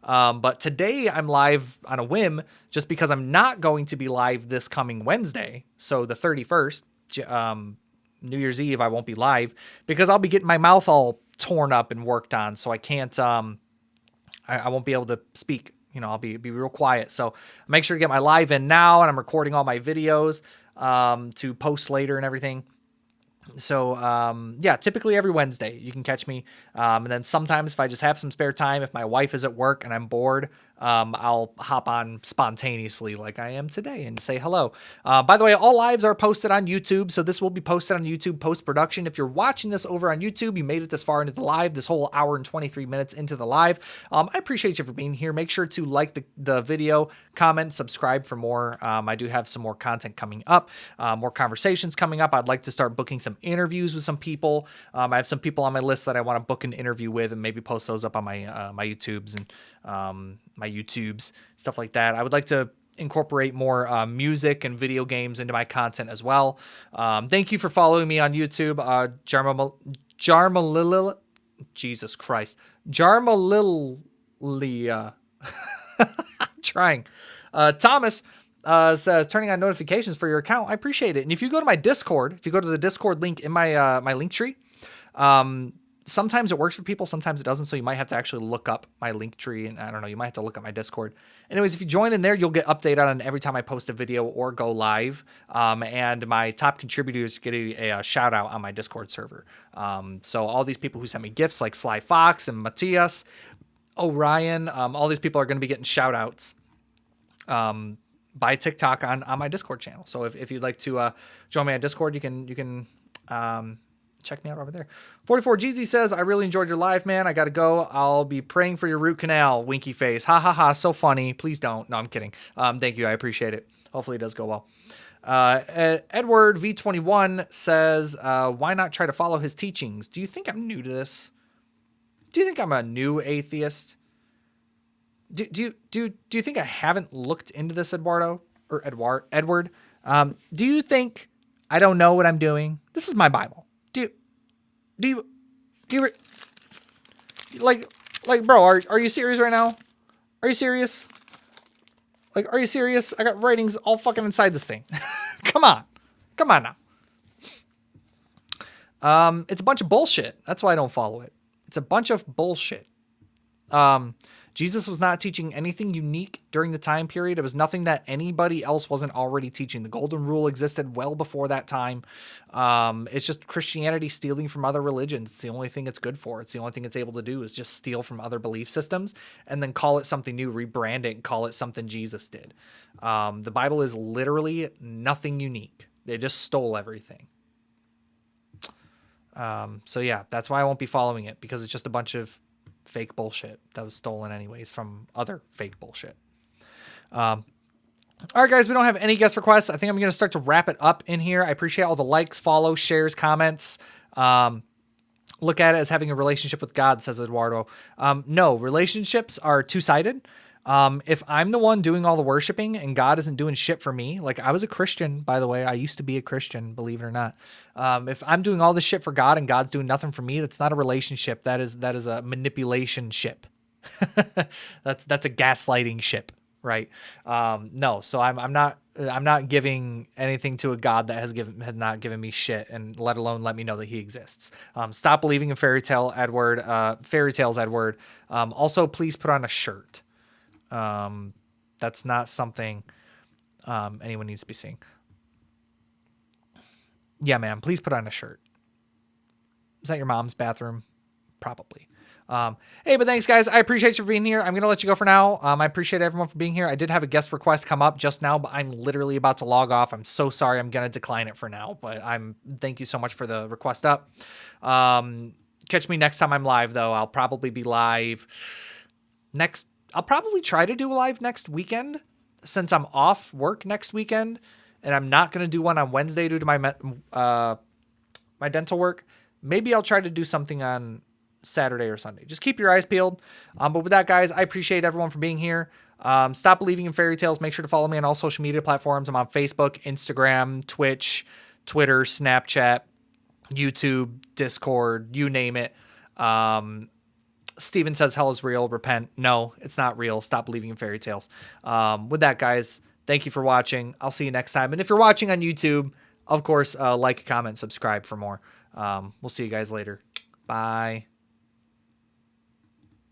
But today I'm live on a whim just because I'm not going to be live this coming Wednesday. So the 31st, New Year's Eve, I won't be live because I'll be getting my mouth all torn up and worked on. So I can't, I won't be able to speak. I'll be real quiet. So make sure to get my live in now, and I'm recording all my videos to post later and everything. So, yeah, typically every Wednesday you can catch me. And then sometimes if I just have some spare time, if my wife is at work and I'm bored, I'll hop on spontaneously like I am today and say hello. By the way, all lives are posted on YouTube. So this will be posted on YouTube post-production. If you're watching this over on YouTube, you made it this far into the live, this whole hour and 23 minutes into the live. I appreciate you for being here. Make sure to like the video, comment, subscribe for more. I do have some more content coming up, more conversations coming up. I'd like to start booking some interviews with some people. I have some people on my list that I want to book an interview with and maybe post those up on my my YouTubes and my YouTubes, stuff like that. I would like to incorporate more music and video games into my content as well. Thank you for following me on YouTube. Jarmalil, Jesus Christ, Jarmalilia. I'm trying. Thomas says turning on notifications for your account. I appreciate it. And if you go to my Discord, if you go to the Discord link in my my link tree, sometimes it works for people, sometimes it doesn't. So you might have to actually look up my link tree, and I don't know, you might have to look up my Discord. Anyways, if you join in there, you'll get updated on every time I post a video or go live. And my top contributors get a shout out on my Discord server. So all these people who sent me gifts like Sly Fox and Matthias, Orion, all these people are going to be getting shout outs. by TikTok on my Discord channel. So if you'd like to join me on Discord, you can check me out over there. 44 Jeezy says, I really enjoyed your live, man. I got to go. I'll be praying for your root canal. Winky face. Ha ha ha. So funny. Please don't. No, I'm kidding. Thank you. I appreciate it. Hopefully it does go well. Edward V21 says, why not try to follow his teachings? Do you think I'm new to this? Do you think I'm a new atheist? Do you think I haven't looked into this, Eduardo or Edward? Do you think I don't know what I'm doing? This is my Bible. Do you like, bro, are you serious right now? Are you serious? Like, are you serious? I got writings all fucking inside this thing. Come on now. It's a bunch of bullshit. That's why I don't follow it. It's a bunch of bullshit. Jesus was not teaching anything unique during the time period. It was nothing that anybody else wasn't already teaching. The golden rule existed well before that time. It's just Christianity stealing from other religions. It's the only thing it's good for. It's the only thing it's able to do is just steal from other belief systems and then call it something new, rebrand it, and call it something Jesus did. The Bible is literally nothing unique. They just stole everything. So yeah, that's why I won't be following it, because it's just a bunch of fake bullshit that was stolen anyways from other fake bullshit. All right, guys, we don't have any guest requests. I think I'm going to start to wrap it up in here. I appreciate all the likes, follows, shares, comments. Look at it as having a relationship with God, says Eduardo. No, relationships are two-sided. If I'm the one doing all the worshiping and God isn't doing shit for me, like I was a Christian, by the way, I used to be a Christian, believe it or not. If I'm doing all this shit for God and God's doing nothing for me, that's not a relationship. That is a manipulation ship. That's a gaslighting ship, right? No, so I'm not giving anything to a God that has not given me shit, and let alone let me know that he exists. Stop believing in fairy tales, Edward. Also, please put on a shirt. That's not something anyone needs to be seeing. Yeah, ma'am, please put on a shirt. Is that your mom's bathroom? Probably. Hey, but thanks, guys. I appreciate you for being here. I'm going to let you go for now. I appreciate everyone for being here. I did have a guest request come up just now, but I'm literally about to log off. I'm so sorry. I'm going to decline it for now, but thank you so much for the request up. Catch me next time I'm live, though. I'll probably be live I'll probably try to do a live next weekend, since I'm off work next weekend, and I'm not going to do one on Wednesday due to my dental work. Maybe I'll try to do something on Saturday or Sunday. Just keep your eyes peeled. But with that, guys, I appreciate everyone for being here. Stop believing in fairy tales. Make sure to follow me on all social media platforms. I'm on Facebook, Instagram, Twitch, Twitter, Snapchat, YouTube, Discord, you name it. Steven says hell is real. Repent. No, it's not real. Stop believing in fairy tales. With that, guys, thank you for watching. I'll see you next time. And if you're watching on YouTube, of course, like, comment, subscribe for more. We'll see you guys later. Bye.